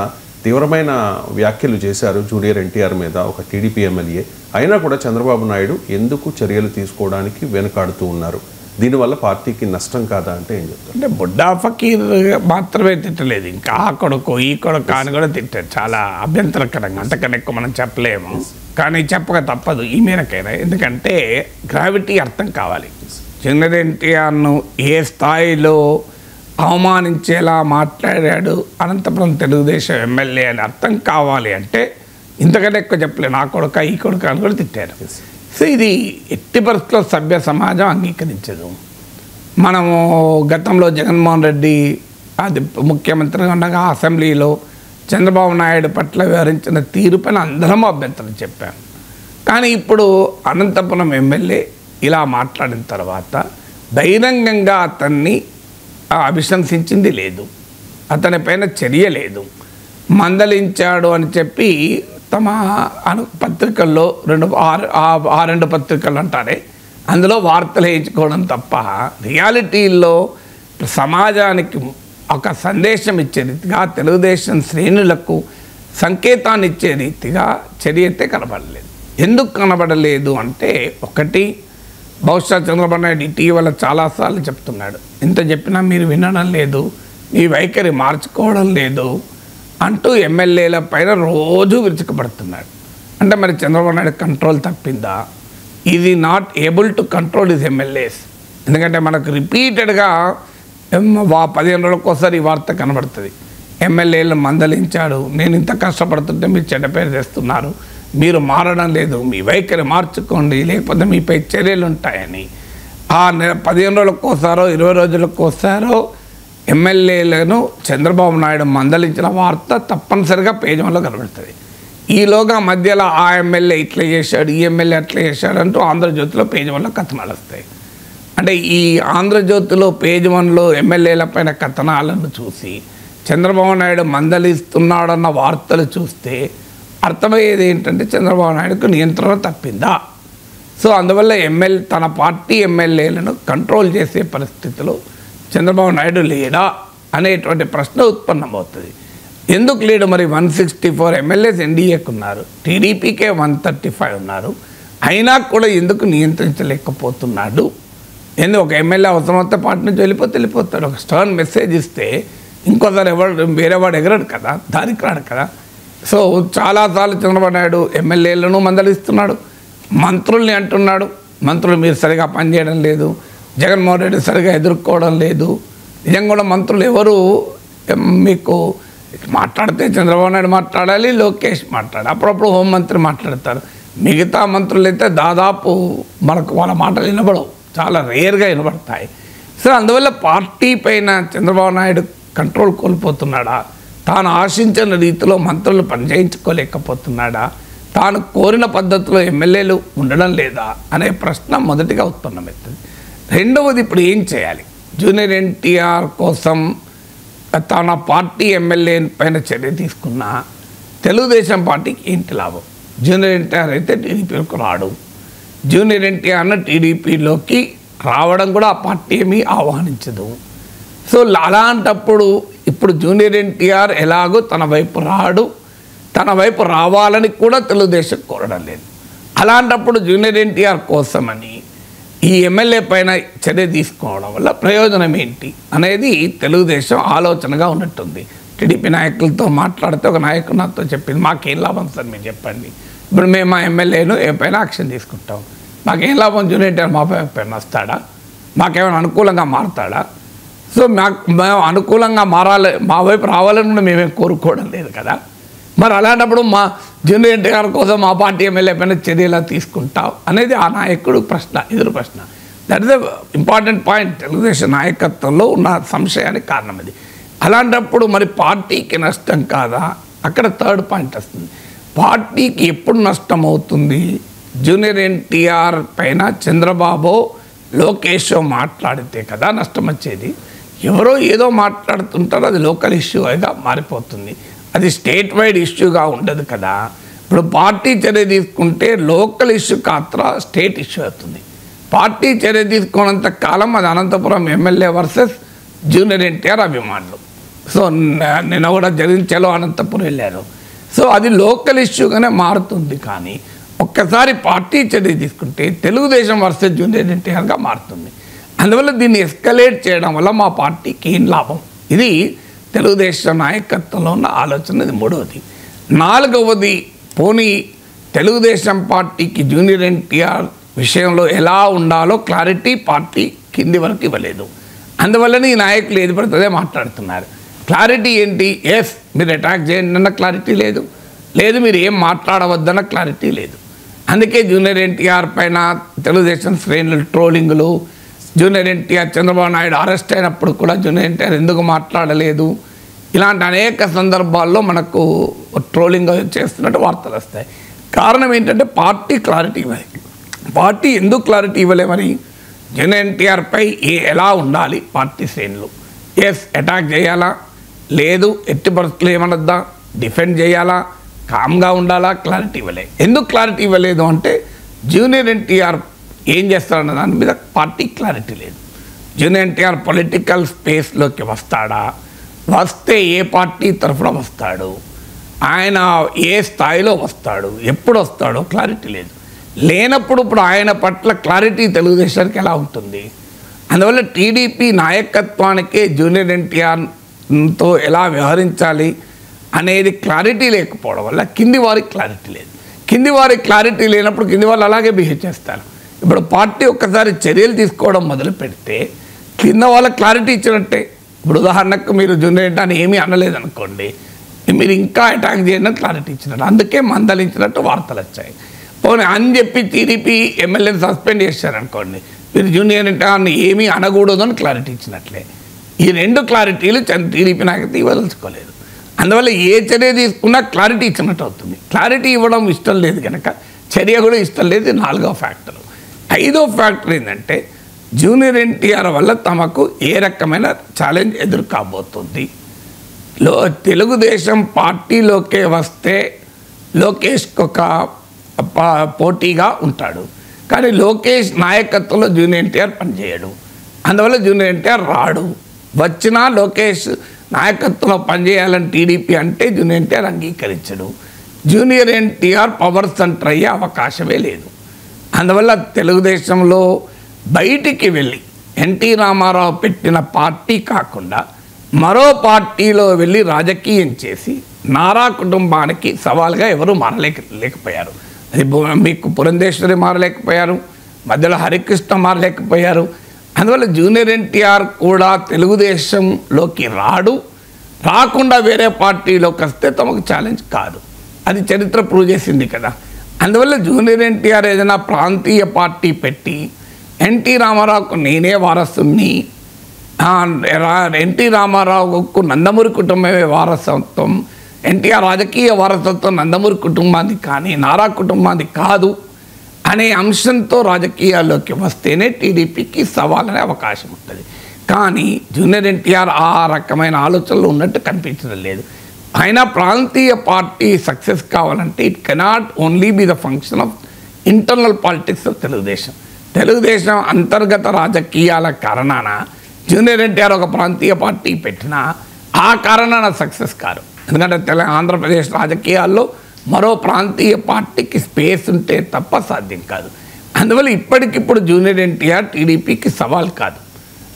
తీవ్రమైన వ్యాఖ్యలు చేశారు జూనియర్ ఎన్టీఆర్ మీద ఒక టీడీపీ ఎమ్మెల్యే. అయినా కూడా చంద్రబాబు నాయుడు ఎందుకు చర్యలు తీసుకోవడానికి వెనుకాడుతూ ఉన్నారు? దీనివల్ల పార్టీకి నష్టం కాదా అంటే ఏం చెప్తారు? అంటే బుడ్డా ఫకీర్ మాత్రమే తిట్టలేదు, ఇంకా ఆ కొడుకు ఈ కొడుకు అని కూడా తిట్టారు. చాలా అభ్యంతరకరంగా, అంతకన్నా ఎక్కువ మనం చెప్పలేము, కానీ చెప్పక తప్పదు ఈ మేరకైనా. ఎందుకంటే గ్రావిటీ అర్థం కావాలి. జూనియర్ ఎన్టీఆర్ను ఏ స్థాయిలో అవమానించేలా మాట్లాడాడు అనంతపురం తెలుగుదేశం ఎమ్మెల్యే అని అర్థం కావాలి అంటే ఇంతకంటే ఎక్కువ చెప్పలేదు. నా కొడుక ఈ కొడుక అని కూడా తిట్టారు. సో ఇది ఎట్టి పరిస్థితుల్లో సభ్య సమాజం అంగీకరించదు. మనము గతంలో జగన్మోహన్ రెడ్డి అది ముఖ్యమంత్రిగా ఉండగా అసెంబ్లీలో చంద్రబాబు నాయుడు పట్ల వ్యవహరించిన తీరుపైన అందరం అభ్యంతరం చెప్పాం. కానీ ఇప్పుడు అనంతపురం ఎమ్మెల్యే ఇలా మాట్లాడిన తర్వాత బహిరంగంగా అతన్ని అభిశంసించింది లేదు, అతని పైన చర్య లేదు. మందలించాడు అని చెప్పి తమ పత్రికల్లో రెండు పత్రికలు అంటారే అందులో వార్తలు వేయించుకోవడం తప్ప రియాలిటీల్లో సమాజానికి ఒక సందేశం ఇచ్చే రీతిగా తెలుగుదేశం శ్రేణులకు సంకేతాన్ని ఇచ్చే రీతిగా చర్య అయితే కనబడలేదు. ఎందుకు కనబడలేదు అంటే, ఒకటి, బహుశా చంద్రబాబు నాయుడు ఇటీవల చాలాసార్లు చెప్తున్నాడు, ఎంత చెప్పినా మీరు వినడం లేదు, మీ వైఖరి మార్చుకోవడం లేదు అంటూ ఎమ్మెల్యేల పైన రోజు విరుచుకుపడుతున్నాడు. అంటే మరి చంద్రబాబు నాయుడు కంట్రోల్ తప్పిందా? ఇది not able to control his MLAs. ఎందుకంటే మనకు రిపీటెడ్గా 15 రోజులకు ఒకసారి ఈ వార్త కనబడుతుంది. ఎమ్మెల్యేలను మందలించాడు, నేను ఇంత కష్టపడుతుంటే మీరు చెడ్డ పేరు తెస్తున్నారు, మీరు మారడం లేదు, మీ వైఖరి మార్చుకోండి లేకపోతే మీపై చర్యలు ఉంటాయని. ఆ 15 రోజులకు ఒకసారో 20 రోజులకు ఒకసారో ఎమ్మెల్యేలను చంద్రబాబు నాయుడు మందలించిన వార్త తప్పనిసరిగా పేజ్ 1లో కనబడుతుంది. ఈలోగా మధ్యలో ఆ ఎమ్మెల్యే ఇట్లా చేశాడు, ఈ ఎమ్మెల్యే అట్లా చేశాడు అంటూ ఆంధ్రజ్యోతిలో పేజ్ 1లో కథనాలు వస్తాయి. అంటే ఈ ఆంధ్రజ్యోతిలో పేజ్ 1లో ఎమ్మెల్యేల పైన కథనాలను చూసి చంద్రబాబు నాయుడు మందలిస్తున్నాడన్న వార్తలు చూస్తే అర్థమయ్యేది ఏంటంటే చంద్రబాబు నాయుడుకు నియంత్రణ తప్పిందా. సో అందువల్ల తన పార్టీ ఎమ్మెల్యేలను కంట్రోల్ చేసే పరిస్థితిలో చంద్రబాబు నాయుడు లేడా అనేటువంటి ప్రశ్న ఉత్పన్నమవుతుంది. ఎందుకు లేడు? మరి 164 ఎమ్మెల్యేస్ ఎన్డీఏకు ఉన్నారు, టీడీపీకే 135 ఉన్నారు, అయినా కూడా ఎందుకు నియంత్రించలేకపోతున్నాడు? ఒక ఎమ్మెల్యే అవసరమైతే పార్టీ నుంచి వెళ్ళిపోతాడు. ఒక స్టర్న్ మెసేజ్ ఇస్తే ఇంకోసారి వేరేవాడు ఎగరడు కదా, దానికి రాడు కదా. సో చాలాసార్లు చంద్రబాబు నాయుడు ఎమ్మెల్యేలను మందలిస్తున్నాడు, మంత్రుల్ని అంటున్నాడు, మంత్రులు మీరు సరిగా పనిచేయడం లేదు, జగన్మోహన్ రెడ్డి సరిగా ఎదుర్కోవడం లేదు. నిజంగా కూడా మంత్రులు ఎవరు మీకు మాట్లాడితే చంద్రబాబు నాయుడు మాట్లాడాలి, లోకేష్ మాట్లాడాలి, అప్పుడప్పుడు హోంమంత్రి మాట్లాడతారు. మిగతా మంత్రులు అయితే దాదాపు మనకు వాళ్ళ మాటలు వినబడవు, చాలా రేర్గా వినబడతాయి. సో అందువల్ల పార్టీ పైన చంద్రబాబు నాయుడు కంట్రోల్ కోల్పోతున్నాడా? తాను ఆశించిన రీతిలో మంత్రులు పనిచేయించుకోలేకపోతున్నాడా? తాను కోరిన పద్ధతిలో ఎమ్మెల్యేలు ఉండడం లేదా అనే ప్రశ్న మొదటిగా ఉత్పన్నమవుతుంది. రెండవది, ఇప్పుడు ఏం చేయాలి? జూనియర్ ఎన్టీఆర్ కోసం తన పార్టీ ఎమ్మెల్యే పైన చర్య తీసుకున్న తెలుగుదేశం పార్టీకి ఏంటి లాభం? జూనియర్ ఎన్టీఆర్ అయితే టీడీపీలోకి రాడు, జూనియర్ ఎన్టీఆర్ను టీడీపీలోకి రావడం కూడా ఆ పార్టీ ఏమీ ఆహ్వానించదు. సో అలాంటప్పుడు ఇప్పుడు జూనియర్ ఎన్టీఆర్ ఎలాగో తన వైపు రాడు, తన వైపు రావాలని కూడా తెలుగుదేశం కోరడం లేదు. అలాంటప్పుడు జూనియర్ ఎన్టీఆర్ కోసమని ఈ ఎమ్మెల్యే పైన చర్య తీసుకోవడం వల్ల ప్రయోజనం ఏంటి అనేది తెలుగుదేశం ఆలోచనగా ఉన్నట్టుంది. టీడీపీ నాయకులతో మాట్లాడితే ఒక నాయకుడు నాతో చెప్పింది, మాకేం లాభం సార్ మీరు చెప్పండి, ఇప్పుడు మేము మా ఎమ్మెల్యేను ఏ పైన యాక్షన్ తీసుకుంటాం, మాకేం లాభం? జూనియర్ ఎన్టీఆర్ మా పైన వస్తాడా? మాకేమైనా అనుకూలంగా మారుతాడా? సో మేము అనుకూలంగా మారాలి, మా వైపు రావాలని కూడా మేమేం కోరుకోవడం లేదు కదా. మరి అలాంటప్పుడు మా జూనియర్ ఎన్టీఆర్ కోసం మా పార్టీ ఎమ్మెల్యే పైన చర్యలా తీసుకుంటాం అనేది ఆ నాయకుడు ప్రశ్న, ఎదురు ప్రశ్న. That is the important point. Telugu Desam నాయకత్వంలో ఉన్న సంశయానికి కారణం ఇది. అలాంటప్పుడు మరి పార్టీకి నష్టం కాదా? అక్కడ థర్డ్ పాయింట్ వస్తుంది. పార్టీకి ఎప్పుడు నష్టం అవుతుంది? జూనియర్ ఎన్టీఆర్ పైన చంద్రబాబు లోకేష్ మాట్లాడితే కదా నష్టం వచ్చేది. ఎవరో ఏదో మాట్లాడుతుంటారో అది లోకల్ ఇష్యూగా మారిపోతుంది, అది స్టేట్ వైడ్ ఇష్యూగా ఉండదు కదా. ఇప్పుడు పార్టీ చర్య తీసుకుంటే లోకల్ ఇష్యూ కాత్ర స్టేట్ ఇష్యూ అవుతుంది. పార్టీ చర్య తీసుకున్నంత కాలం అది Anantapuram MLA versus junior NTR అభిమానులు. సో నిన్న కూడా జరిగిన చలో అనంతపురం వెళ్ళారు. సో అది లోకల్ ఇష్యూగానే మారుతుంది. కానీ ఒక్కసారి పార్టీ చర్య తీసుకుంటే తెలుగుదేశం వర్సెస్ జూనియర్ ఎన్టీఆర్గా మారుతుంది. అందువల్ల దీన్ని ఎస్కలేట్ చేయడం వల్ల మా పార్టీకి ఏం లాభం? ఇది తెలుగుదేశం నాయకత్వంలో ఉన్న ఆలోచన. ఇది మూడవది. నాలుగవది, పోనీ తెలుగుదేశం పార్టీకి జూనియర్ ఎన్టీఆర్ విషయంలో ఎలా ఉండాలో క్లారిటీ పార్టీ కింది వరకు ఇవ్వలేదు. అందువల్లనే ఈ నాయకులు ఏది పడుతుందే మాట్లాడుతున్నారు. క్లారిటీ ఏంటి? ఎస్ మీరు అటాక్ చేయండి అన్న క్లారిటీ లేదు, లేదు మీరు ఏం మాట్లాడవద్దన్న క్లారిటీ లేదు. అందుకే జూనియర్ ఎన్టీఆర్ పైన తెలుగుదేశం శ్రేణులు ట్రోలింగులు, జూనియర్ ఎన్టీఆర్ చంద్రబాబు నాయుడు అరెస్ట్ అయినప్పుడు కూడా జూనియర్ ఎన్టీఆర్ ఎందుకు మాట్లాడలేదు, ఇలాంటి అనేక సందర్భాల్లో మనకు ట్రోలింగ్ చేస్తున్నట్టు వార్తలు వస్తాయి. కారణం ఏంటంటే పార్టీ క్లారిటీ ఇవ్వాలి. పార్టీ ఎందుకు క్లారిటీ ఇవ్వలే మరి? జూనియర్ ఎన్టీఆర్పై ఎలా ఉండాలి పార్టీ శ్రేణులు? ఎస్ అటాక్ చేయాలా, లేదు ఎట్టి పరిస్థితులు ఏమనొద్దా, డిఫెండ్ చేయాలా, కామ్గా ఉండాలా, క్లారిటీ ఇవ్వలే. ఎందుకు క్లారిటీ ఇవ్వలేదు అంటే జూనియర్ ఎన్టీఆర్ ఏం చేస్తాడన్న దాని మీద పార్టీ క్లారిటీ లేదు. జూనియర్ ఎన్టీఆర్ పొలిటికల్ స్పేస్లోకి వస్తాడా, వస్తే ఏ పార్టీ తరఫున వస్తాడు, ఆయన ఏ స్థాయిలో వస్తాడు, ఎప్పుడు వస్తాడో క్లారిటీ లేదు. లేనప్పుడు ఇప్పుడు ఆయన పట్ల క్లారిటీ తెలుగుదేశానికి ఎలా ఉంటుంది? అందువల్ల టీడీపీ నాయకత్వానికే జూనియర్ ఎన్టీఆర్తో ఎలా వ్యవహరించాలి అనేది క్లారిటీ లేకపోవడం వల్ల కింది వారికి క్లారిటీ లేదు. కింది వారికి క్లారిటీ లేనప్పుడు కింది వాళ్ళు అలాగే బిహేవ్ చేస్తారు. ఇప్పుడు పార్టీ ఒక్కసారి చర్యలు తీసుకోవడం మొదలు పెడితే కింద వాళ్ళకి క్లారిటీ ఇచ్చినట్టే. ఇప్పుడు ఉదాహరణకు మీరు జూనియర్ ఎన్టీఆర్ని ఏమీ అనలేదనుకోండి, మీరు ఇంకా అటాక్ చేయండి క్లారిటీ ఇచ్చినట్టు, అందుకే మందలించినట్టు వార్తలు వచ్చాయి. పోనీ అని చెప్పి టీడీపీ ఎమ్మెల్యేని సస్పెండ్ చేశారనుకోండి, మీరు జూనియర్ ఎన్టీఆర్ని ఏమీ అనకూడదు అని క్లారిటీ ఇచ్చినట్లే. ఈ రెండు క్లారిటీలు టీడీపీ నాయకత్వం ఇవ్వదలుచుకోలేదు. అందువల్ల ఏ చర్య తీసుకున్నా క్లారిటీ ఇచ్చినట్టు అవుతుంది. క్లారిటీ ఇవ్వడం ఇష్టం లేదు కనుక చర్య కూడా ఇష్టం లేదు. 4వ ఫ్యాక్టర్. 5వ ఫ్యాక్టర్ ఏంటంటే జూనియర్ ఎన్టీఆర్ వల్ల తమకు ఏ రకమైన ఛాలెంజ్ ఎదురు కాబోతుంది. తెలుగుదేశం పార్టీలోకే వస్తే లోకేష్కి ఒక పోటీగా ఉంటాడు, కానీ లోకేష్ నాయకత్వంలో జూనియర్ ఎన్టీఆర్ పనిచేయడు. అందువల్ల జూనియర్ ఎన్టీఆర్ రాడు. వచ్చినా లోకేష్ నాయకత్వంలో పనిచేయాలని టీడీపీ అంటే జూనియర్ ఎన్టీఆర్ అంగీకరించడు. జూనియర్ ఎన్టీఆర్ పవర్ సెంటర్ అయ్యే అవకాశమే లేదు. అందువల్ల తెలుగుదేశంలో బయటికి వెళ్ళి ఎన్టీ రామారావు పెట్టిన పార్టీ కాకుండా మరో పార్టీలో వెళ్ళి రాజకీయం చేసి నారా కుటుంబానికి సవాల్గా ఎవరు మారలేకపోయారు. అది మీకు పురంధేశ్వరి మారలేకపోయారు, మధ్యలో హరికృష్ణ మారలేకపోయారు. అందువల్ల జూనియర్ ఎన్టీఆర్ కూడా తెలుగుదేశంలోకి రాకుండా వేరే పార్టీలోకి వస్తే తమకు ఛాలెంజ్ కాదు. అది చరిత్ర ప్రూవ్ చేసింది కదా. అందువల్ల జూనియర్ ఎన్టీఆర్ ఏదైనా ప్రాంతీయ పార్టీ పెట్టి ఎన్టీ రామారావుకు నేనే వారసుని, ఎన్టీ రామారావుకు నందమూరి కుటుంబమే వారసత్వం, ఎన్టీఆర్ రాజకీయ వారసత్వం నందమూరి కుటుంబానికి కానీ నారా కుటుంబానికి కాదు అనే అంశంతో రాజకీయాల్లోకి వస్తేనే టీడీపీకి సవాలనే అవకాశం ఉంటుంది. కానీ జూనియర్ ఎన్టీఆర్ ఆ రకమైన ఆలోచనలు ఉన్నట్టు కనిపించడం లేదు. అయినా ప్రాంతీయ పార్టీ సక్సెస్ కావాలంటే it cannot only be the function of internal politics of Telugu Desam అంతర్గత రాజకీయాల కారణాన జూనియర్ ఎన్టీఆర్ ఒక ప్రాంతీయ పార్టీ పెట్టినా ఆ కారణాన సక్సెస్ కాదు. ఎందుకంటే ఆంధ్రప్రదేశ్ రాజకీయాల్లో మరో ప్రాంతీయ పార్టీకి స్పేస్ ఉంటే తప్ప సాధ్యం కాదు. అందువల్ల ఇప్పటికిప్పుడు జూనియర్ ఎన్టీఆర్ టీడీపీకి సవాల్ కాదు.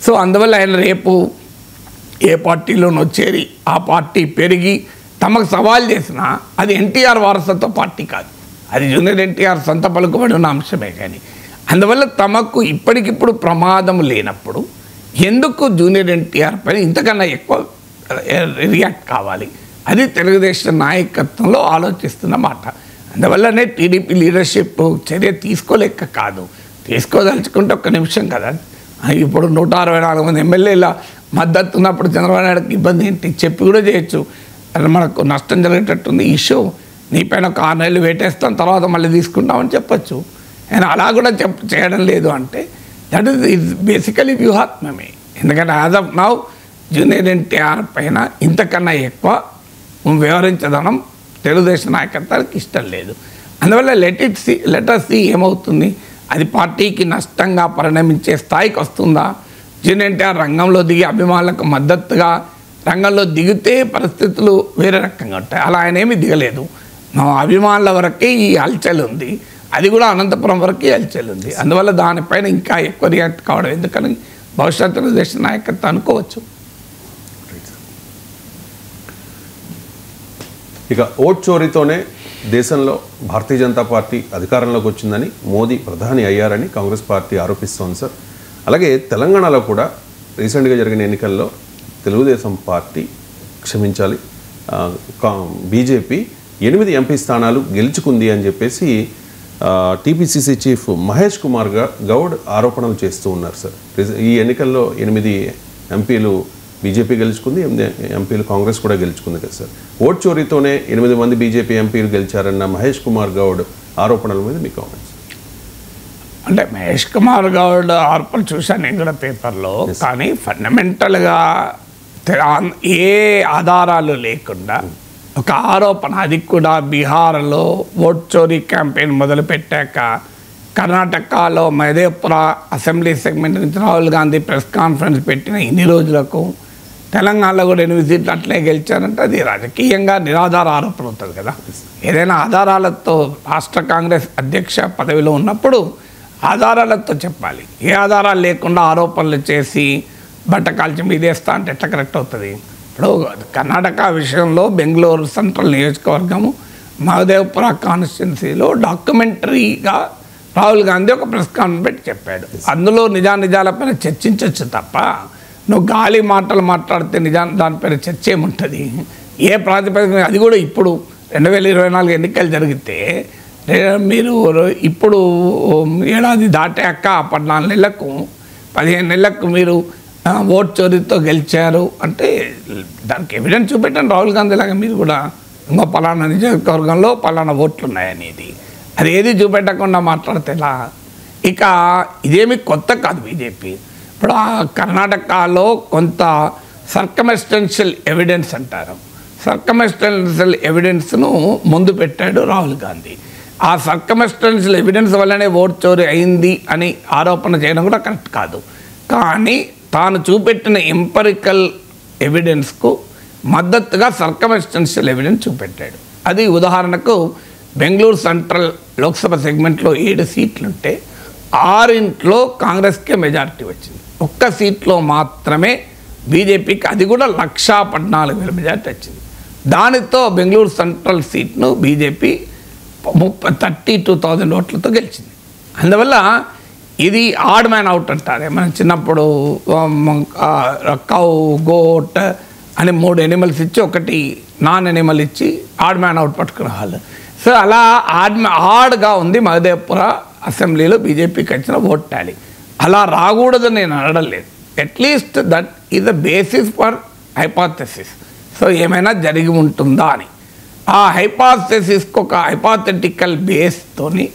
సో అందువల్ల ఆయన రేపు ఏ పార్టీలోనో చేరి ఆ పార్టీ పెరిగి తమకు సవాల్ చేసినా అది ఎన్టీఆర్ వారసత్వ పార్టీ కాదు, అది జూనియర్ ఎన్టీఆర్ సొంత పలుకుబడి ఉన్న అంశమే. కానీ అందువల్ల తమకు ఇప్పటికిప్పుడు ప్రమాదం లేనప్పుడు ఎందుకు జూనియర్ ఎన్టీఆర్ పైన ఇంతకన్నా ఎక్కువ రియాక్ట్ కావాలి? అది తెలుగుదేశం నాయకత్వంలో ఆలోచిస్తున్న మాట. అందువల్లనే టీడీపీ లీడర్షిప్ చర్య తీసుకోలేక కాదు, తీసుకోదలుచుకుంటే ఒక్క నిమిషం కదా. ఇప్పుడు 164 మంది ఎమ్మెల్యేల మద్దతు ఉన్నప్పుడు చంద్రబాబు నాయుడుకి ఇబ్బంది ఏంటి? చెప్పి కూడా చేయొచ్చు, మనకు నష్టం జరిగేటట్టుంది ఇష్యూ, నీపైన ఒక 6 నెలలు వేటేస్తాం తర్వాత మళ్ళీ తీసుకుంటామని చెప్పచ్చు. ఆయన అలా కూడా చేయడం లేదు అంటే దట్ ఈస్ బేసికలీ వ్యూహాత్మమే. ఎందుకంటే as of now junior NTR పైన ఇంతకన్నా ఎక్కువ వ్యవహరించడం తెలుగుదేశం నాయకత్వానికి ఇష్టం లేదు. అందువల్ల లెట్ us see ఏమవుతుంది. అది పార్టీకి నష్టంగా పరిణమించే స్థాయికి వస్తుందా? జూనియర్ ఎన్టీఆర్ రంగంలో దిగి అభిమానులకు మద్దతుగా రంగంలో దిగితే పరిస్థితులు వేరే రకంగా ఉంటాయి. అలా ఆయన ఏమీ దిగలేదు. మా అభిమానుల వరకే ఈ హల్చల్ ఉంది, అది కూడా అనంతపురం వరకే హల్చల్ ఉంది. అందువల్ల దానిపైన ఇంకా ఎక్కువ రియాక్ట్ కావడం ఎందుకని బహుశా తెలుగుదేశం నాయకత్వం అనుకోవచ్చు. ఇక ఓట్ చోరీతోనే దేశంలో భారతీయ జనతా పార్టీ అధికారంలోకి వచ్చిందని, మోదీ ప్రధాని అయ్యారని కాంగ్రెస్ పార్టీ ఆరోపిస్తోంది సార్. అలాగే తెలంగాణలో కూడా రీసెంట్గా జరిగిన ఎన్నికల్లో తెలుగుదేశం పార్టీ క్షమించాలి బీజేపీ 8 ఎంపీ స్థానాలు గెలుచుకుంది అని చెప్పేసి టీపీసీసీ చీఫ్ మహేష్ కుమార్ గౌడ్ ఆరోపణలు చేస్తూ ఉన్నారు సార్. ఈ ఎన్నికల్లో 8 ఎంపీలు బీజేపీ గెలుచుకుంది, 8 ఎంపీలు కాంగ్రెస్ కూడా గెలుచుకుంది కదా సార్. ఓట్ చోరీతోనే 8 మంది బీజేపీ ఎంపీలు గెలిచారన్న మహేష్ కుమార్ గౌడ్ ఆరోపణల మీద మీ కామెంట్స్. అంటే మహేష్ కుమార్ గౌడ్ ఆరోపణలు చూశాను నేను కూడా పేపర్లో. కానీ ఫండమెంటల్గా ఏ ఆధారాలు లేకుండా ఒక ఆరోపణ, అది కూడా బీహార్లో ఓట్ చోరీ క్యాంపెయిన్ మొదలుపెట్టాక కర్ణాటకలో మహదేవ్పుర అసెంబ్లీ సెగ్మెంట్ నుంచి రాహుల్ గాంధీ ప్రెస్ కాన్ఫరెన్స్ పెట్టిన ఇన్ని రోజులకు తెలంగాణలో కూడా 8 సీట్లు అట్లే గెలిచారంటే అది రాజకీయంగా నిరాధార ఆరోపణ అవుతుంది కదా. ఏదైనా ఆధారాలతో రాష్ట్ర కాంగ్రెస్ అధ్యక్ష పదవిలో ఉన్నప్పుడు ఆధారాలతో చెప్పాలి. ఏ ఆధారాలు లేకుండా ఆరోపణలు చేసి బట్టకాల్చి మీదేస్తా అంటే ఎట్లా కరెక్ట్ అవుతుంది? ఇప్పుడు కర్ణాటక విషయంలో బెంగళూరు సెంట్రల్ నియోజకవర్గము మహదేవ్పుర కాన్స్టిట్యున్సీలో డాక్యుమెంటరీగా రాహుల్ గాంధీ ఒక ప్రెస్ కాన్ఫరెన్స్ పెట్టి చెప్పాడు. అందులో నిజానిజాలపైన చర్చించవచ్చు తప్ప నువ్వు గాలి మాటలు మాట్లాడితే దానిపైన చర్చ ఏముంటుంది? ఏ ప్రాతిపదిక? అది కూడా ఇప్పుడు 2024 ఎన్నికలు జరిగితే మీరు ఇప్పుడు ఏడాది దాటాక 14 నెలలకు 15 నెలలకు మీరు ఓట్ చోరీతో గెలిచారు అంటే దానికి ఎవిడెన్స్ చూపెట్టండి. రాహుల్ గాంధీ లాగా మీరు కూడా ఇంకో పలానా నియోజకవర్గంలో పలానా ఓట్లు ఉన్నాయనేది అది ఏది చూపెట్టకుండా మాట్లాడితే ఎలా? ఇక ఇదేమి కొత్త కాదు బీజేపీ. ఇప్పుడు ఆ కర్ణాటకలో కొంత సర్కమ్స్టెన్షియల్ ఎవిడెన్స్ అంటారు, సర్కమ్స్టెన్షియల్ ఎవిడెన్స్ను ముందు పెట్టాడు రాహుల్ గాంధీ. ఆ సర్కమ్స్టెన్షియల్ ఎవిడెన్స్ వల్లనే ఓట్ చోరీ అయింది అని ఆరోపణ చేయడం కూడా కరెక్ట్ కాదు. కానీ తాను చూపెట్టిన ఎంపరికల్ ఎవిడెన్స్కు మద్దతుగా సర్కమ్స్టెన్షియల్ ఎవిడెన్స్ చూపెట్టాడు. అది ఉదాహరణకు బెంగళూరు సెంట్రల్ లోక్సభ సెగ్మెంట్లో 7 సీట్లుంటే 6 కాంగ్రెస్కే మెజారిటీ వచ్చింది. 1 సీట్లో మాత్రమే బీజేపీకి, అది కూడా 1,14,000 మెజారిటీ వచ్చింది. దానితో బెంగళూరు సెంట్రల్ సీట్ను బీజేపీ 32,000 ఓట్లతో గెలిచింది. అందువల్ల ఇది ఆడ్ మ్యాన్ అవుట్ అంటారే. మనం చిన్నప్పుడు కౌ గోట్ అని 3 ఎనిమల్స్ ఇచ్చి 1 నాన్ ఎనిమల్ ఇచ్చి ఆడ్ మ్యాన్ అవుట్ పట్టుకునే వాళ్ళు. సో అలా ఆడ్గా ఉంది మహదేవ్పుర అసెంబ్లీలో బీజేపీకి వచ్చిన ఓట్ టాలీ. అలా రాకూడదని నేను అనడం లేదు. At least that is the basis for hypothesis. So ఏమైనా జరిగి ఉంటుందా అని ఆ హైపోథెసిస్కి ఒక హైపోథెటికల్ బేస్తోని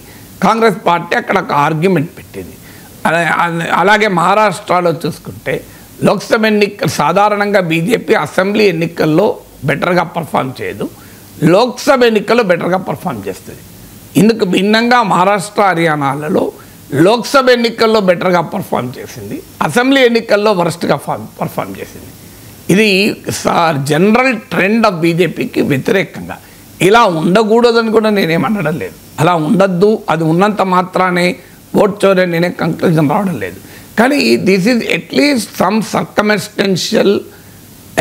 కాంగ్రెస్ పార్టీ అక్కడ ఒక ఆర్గ్యుమెంట్ పెట్టింది. అలాగే మహారాష్ట్రలో చూసుకుంటే లోక్సభ ఎన్నికలు సాధారణంగా బీజేపీ అసెంబ్లీ ఎన్నికల్లో బెటర్గా పర్ఫామ్ చేయదు, లోక్సభ ఎన్నికల్లో బెటర్గా పర్ఫామ్ చేస్తుంది. ఇందుకు భిన్నంగా మహారాష్ట్ర హర్యానాలలో లోక్సభ ఎన్నికల్లో బెటర్గా పర్ఫామ్ చేసింది, అసెంబ్లీ ఎన్నికల్లో వరస్ట్గా పర్ఫామ్ చేసింది. ఇది జనరల్ ట్రెండ్ ఆఫ్ బీజేపీకి వ్యతిరేకంగా. ఇలా ఉండకూడదని కూడా నేనేమనడం లేదు, అలా ఉండద్దు, అది ఉన్నంత మాత్రానే ఓట్ చోరీ నేనే కంక్లూజన్ రావడం లేదు. కానీ this is at least some circumstantial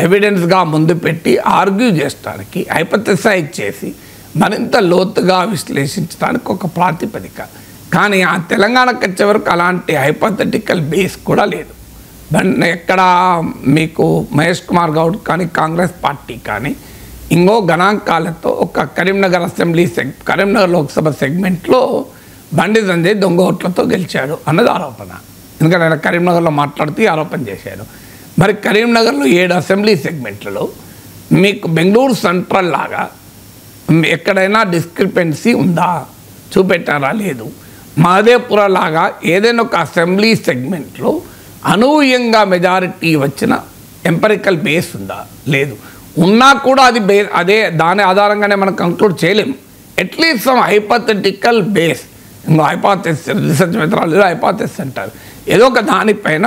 ఎవిడెన్స్గా ముందు పెట్టి ఆర్గ్యూ చేయడానికి, హైపోథెసైజ్ చేసి మరింత లోతుగా విశ్లేషించడానికి ఒక ప్రాతిపదిక. కానీ ఆ తెలంగాణకు వచ్చే వరకు అలాంటి హైపోథెటికల్ బేస్ కూడా లేదు. ఎక్కడ మీకు మహేష్ కుమార్ గౌడ్ కానీ కాంగ్రెస్ పార్టీ కానీ ఇంకో గణాంకాలతో ఒక కరీంనగర్ లోక్సభ సెగ్మెంట్లో బండి సంజయ్ దొంగ ఓట్లతో గెలిచాడు అన్నది ఆరోపణ. ఎందుకంటే ఆయన కరీంనగర్లో మాట్లాడుతూ ఆరోపణ చేశారు. మరి కరీంనగర్లో 7 అసెంబ్లీ సెగ్మెంట్లలో మీకు బెంగళూరు సెంట్రల్ లాగా ఎక్కడైనా డిస్క్రిపెన్సీ ఉందా? చూపెట్టారా? లేదు. మహదేవ్పుర లాగా ఏదైనా ఒక అసెంబ్లీ సెగ్మెంట్లో అనూహ్యంగా మెజారిటీ వచ్చిన ఎంపరికల్ బేస్ ఉందా? లేదు. ఉన్నా కూడా అది దాని ఆధారంగానే మనం కంక్లూడ్ చేయలేము. అట్లీస్ట్ సమ్ హైపోథెటికల్ బేస్, ఇంకో హైపోథెసిస్, రీసెర్చ్ మెథడాలజీలో హైపోథెసిస్ అంటారు, ఏదో ఒక దానిపైన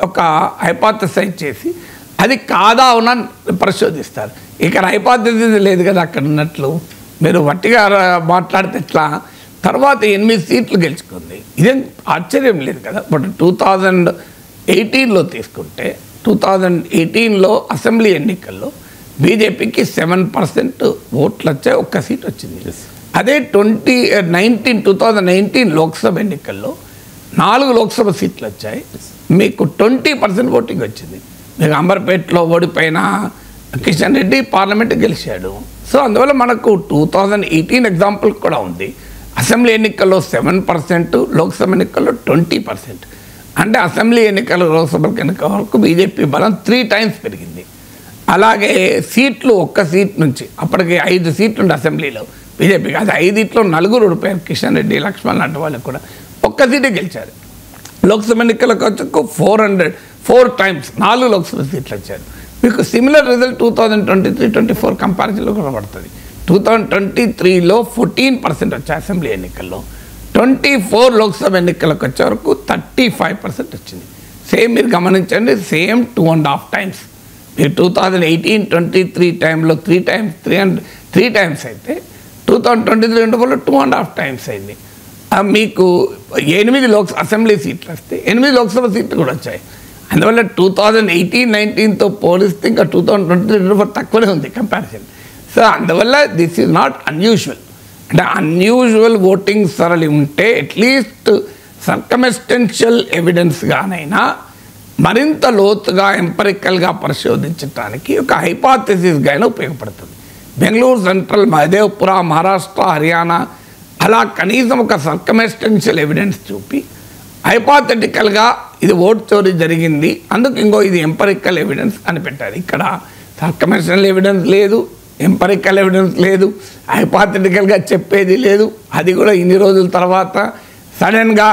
ఒక హైపోథెసైజ్ చేసి అది కాదా అవునా పరిశోధిస్తారు. ఇక్కడ హైపోథెసిస్ లేదు కదా అక్కడ ఉన్నట్లు. మీరు వట్టిగా మాట్లాడితే ఎట్లా? తర్వాత 8 సీట్లు గెలుచుకుంది, ఇదేం ఆశ్చర్యం లేదు కదా. బట్ 2018లో తీసుకుంటే 2018లో అసెంబ్లీ ఎన్నికల్లో బీజేపీకి 7% ఓట్లు వచ్చాయి, 1 సీట్ వచ్చింది. అదే 2019 లోక్సభ ఎన్నికల్లో 4 లోక్సభ సీట్లు వచ్చాయి, మీకు 20% ఓటింగ్ వచ్చింది. మీకు అంబర్పేటలో ఓడిపోయిన కిషన్ రెడ్డి పార్లమెంట్ గెలిచాడు. సో అందువల్ల మనకు 2018 ఎగ్జాంపుల్ కూడా ఉంది. అసెంబ్లీ ఎన్నికల్లో 7%, లోక్సభ ఎన్నికల్లో 20%. అంటే అసెంబ్లీ ఎన్నికలు లోక్సభ ఎన్నికల వరకు బీజేపీ బలం 3 times పెరిగింది. అలాగే సీట్లు ఒక్క సీట్ నుంచి అప్పటికి 5 సీట్లు ఉండే అసెంబ్లీలో బీజేపీకి, అది 5 4 ఓడిపోయారు. కిషన్ రెడ్డి, లక్ష్మణ్ లాంటి వాళ్ళకి కూడా ఒక్క సీటే గెలిచారు. లోక్సభ ఎన్నికలకు వచ్చాక 4 times 4 లోక్సభ సీట్లు వచ్చారు. మీకు సిమిలర్ రిజల్ట్ 2023-24 కంపారిజన్లో కూడా పడుతుంది. 2023లో 14% వచ్చాయి అసెంబ్లీ ఎన్నికల్లో, 24 లోక్సభ ఎన్నికలకు వచ్చే వరకు 35% వచ్చింది. సేమ్ మీరు గమనించండి, సేమ్ 2.5 times. మీరు 2018-23 టైంలో 3 times అయితే 2023-24లో 2.5 times అయింది. మీకు 8 అసెంబ్లీ సీట్లు వస్తే 8 లోక్సభ సీట్లు కూడా వచ్చాయి. అందువల్ల 2018-19తో పోలిస్తే ఇంకా 2023-24 తక్కువనే ఉంది కంపారిజన్. సో అందువల్ల దిస్ ఈజ్ నాట్ అన్యూజువల్. అంటే అన్యూజువల్ ఓటింగ్ సరళి ఉంటే అట్లీస్ట్ సర్కమ్స్టెన్షియల్ ఎవిడెన్స్గానైనా మరింత లోతుగా ఎంపరికల్గా పరిశోధించడానికి ఒక హైపాథెసిస్గా అయినా ఉపయోగపడుతుంది. బెంగళూరు సెంట్రల్, మహదేవ్పుర, మహారాష్ట్ర, హర్యానా అలా కనీసం ఒక సర్కమ్స్టెన్షియల్ ఎవిడెన్స్ చూపి హైపాథెటికల్గా ఇది ఓట్ చోరీ జరిగింది, అందుకు ఇంకో ఇది ఎంపరికల్ ఎవిడెన్స్ అని పెట్టారు. ఇక్కడ సర్కమ్స్టెన్షియల్ ఎవిడెన్స్ లేదు, ఎంపరికల్ ఎవిడెన్స్ లేదు, హైపాథెటికల్గా చెప్పేది లేదు. అది కూడా ఇన్ని రోజుల తర్వాత సడన్గా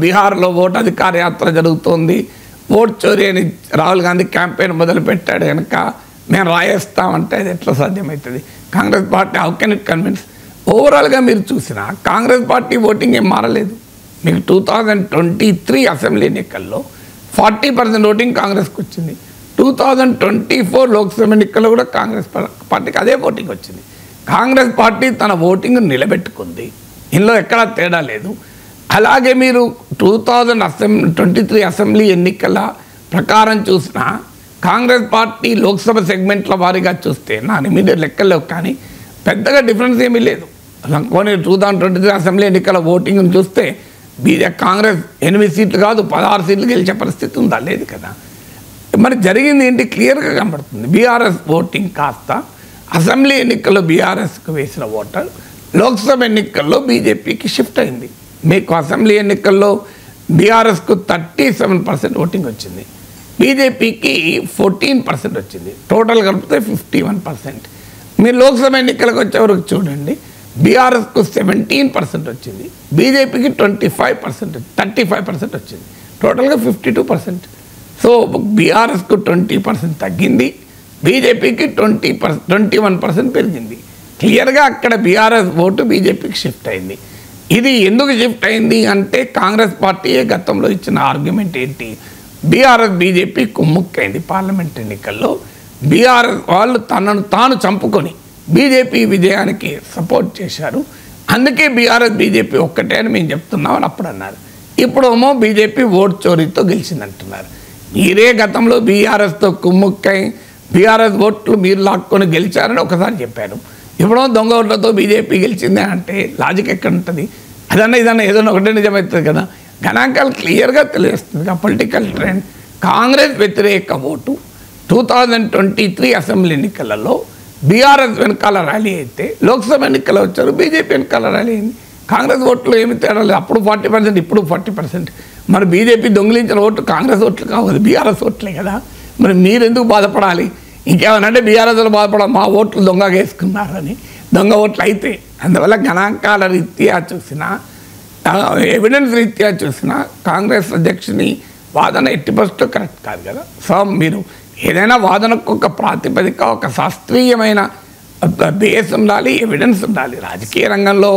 బీహార్లో ఓటు అధికార యాత్ర జరుగుతోంది, ఓట్ చోరీ అని రాహుల్ గాంధీ క్యాంపెయిన్ మొదలుపెట్టాడు కనుక మేము రాయేస్తామంటే అది ఎట్లా సాధ్యమవుతుంది? Congress party how can it convince? ఓవరాల్గా మీరు చూసినా కాంగ్రెస్ పార్టీ ఓటింగ్ ఏం మారలేదు. మీకు 2023 అసెంబ్లీ ఎన్నికల్లో 40% ఓటింగ్ కాంగ్రెస్కి వచ్చింది. 2024 లోక్సభ ఎన్నికల్లో కూడా కాంగ్రెస్ పార్టీకి అదే ఓటింగ్ వచ్చింది. కాంగ్రెస్ పార్టీ తన ఓటింగ్ నిలబెట్టుకుంది, ఇందులో ఎక్కడా తేడా లేదు. అలాగే మీరు 2023 అసెంబ్లీ ఎన్నికల ప్రకారం చూసినా కాంగ్రెస్ పార్టీ లోక్సభ సెగ్మెంట్ల వారీగా చూస్తే నా ఇమీడియట్ లెక్కల్లో కానీ పెద్దగా డిఫరెన్స్ ఏమీ లేదు. కొన్ని 2023 అసెంబ్లీ ఎన్నికల ఓటింగ్ని చూస్తే కాంగ్రెస్ 8 సీట్లు కాదు 16 సీట్లు గెలిచే పరిస్థితి ఉందా? లేదు కదా. మరి జరిగింది ఏంటి క్లియర్గా కనబడుతుంది. బీఆర్ఎస్ ఓటింగ్ కాస్త అసెంబ్లీ ఎన్నికల్లో బీఆర్ఎస్కు వేసిన ఓటర్ లోక్సభ ఎన్నికల్లో బీజేపీకి షిఫ్ట్ అయింది. మీకు అసెంబ్లీ ఎన్నికల్లో బీఆర్ఎస్కు 37% ఓటింగ్ వచ్చింది, బీజేపీకి 14% వచ్చింది, టోటల్ కలిపితే 51%. మీరు లోక్సభ ఎన్నికలకు వచ్చేవరకు చూడండి, బీఆర్ఎస్కు 17% వచ్చింది, బీజేపీకి 35% వచ్చింది, టోటల్గా 52%. సో బీఆర్ఎస్కు 20% తగ్గింది, బీజేపీకి 21% పెరిగింది. క్లియర్గా అక్కడ బీఆర్ఎస్ ఓటు బీజేపీకి షిఫ్ట్ అయింది. ఇది ఎందుకు షిఫ్ట్ అయింది అంటే కాంగ్రెస్ పార్టీయే గతంలో ఇచ్చిన ఆర్గ్యుమెంట్ ఏంటి, బీఆర్ఎస్ బీజేపీ కుమ్ముక్కైంది పార్లమెంట్ ఎన్నికల్లో, బీఆర్ఎస్ వాళ్ళు తనను తాను చంపుకొని బీజేపీ విజయానికి సపోర్ట్ చేశారు, అందుకే బీఆర్ఎస్ బీజేపీ ఒక్కటే అని మేము చెప్తున్నామని అప్పుడు అన్నారు. ఇప్పుడేమో బీజేపీ ఓట్ చోరీతో గెలిచిందంటున్నారు. మీరే గతంలో బీఆర్ఎస్తో కుమ్ముక్కై బీఆర్ఎస్ ఓట్లు మీరు లాక్కొని గెలిచారని ఒకసారి చెప్పారు, ఇప్పుడు దొంగ ఓట్లతో బీజేపీ గెలిచిందే అంటే లాజిక్ ఎక్కడ ఉంటుంది? ఇదన్నా ఏదైనా ఒకటే నిజమవుతుంది కదా. గణాంకాలు క్లియర్గా తెలియస్తుంది. పొలిటికల్ ట్రెండ్ కాంగ్రెస్ వ్యతిరేక ఓటు 2023 అసెంబ్లీ ఎన్నికలలో బీఆర్ఎస్ వెనకాల ర్యాలీ అయితే లోక్సభ ఎన్నికలు వచ్చారు బీజేపీ వెనకాల ర్యాలీ అయింది. కాంగ్రెస్ ఓట్లు ఏమి తేడా లేదు, అప్పుడు 40% ఇప్పుడు 40%. మరి బీజేపీ దొంగిలించిన ఓట్లు కాంగ్రెస్ ఓట్లు కావాలి, బీఆర్ఎస్ ఓట్లే కదా. మరి మీరెందుకు బాధపడాలి? ఇంకేమనంటే బీఆర్ఎస్లో బాధపడాలి, మా ఓట్లు దొంగగా వేసుకున్నారని, దొంగ ఓట్లు అయితే. అందువల్ల గణాంకాల రీత్యా చూసినా ఎవిడెన్స్ రీత్యా చూసినా కాంగ్రెస్ అధ్యక్షుని వాదన ఎట్టి పరిస్థితుల్లో కరెక్ట్ కాదు కదా. సో మీరు ఏదైనా వాదనకు ఒక ప్రాతిపదిక, ఒక శాస్త్రీయమైన బేస్ ఉండాలి, ఎవిడెన్స్ ఉండాలి. రాజకీయ రంగంలో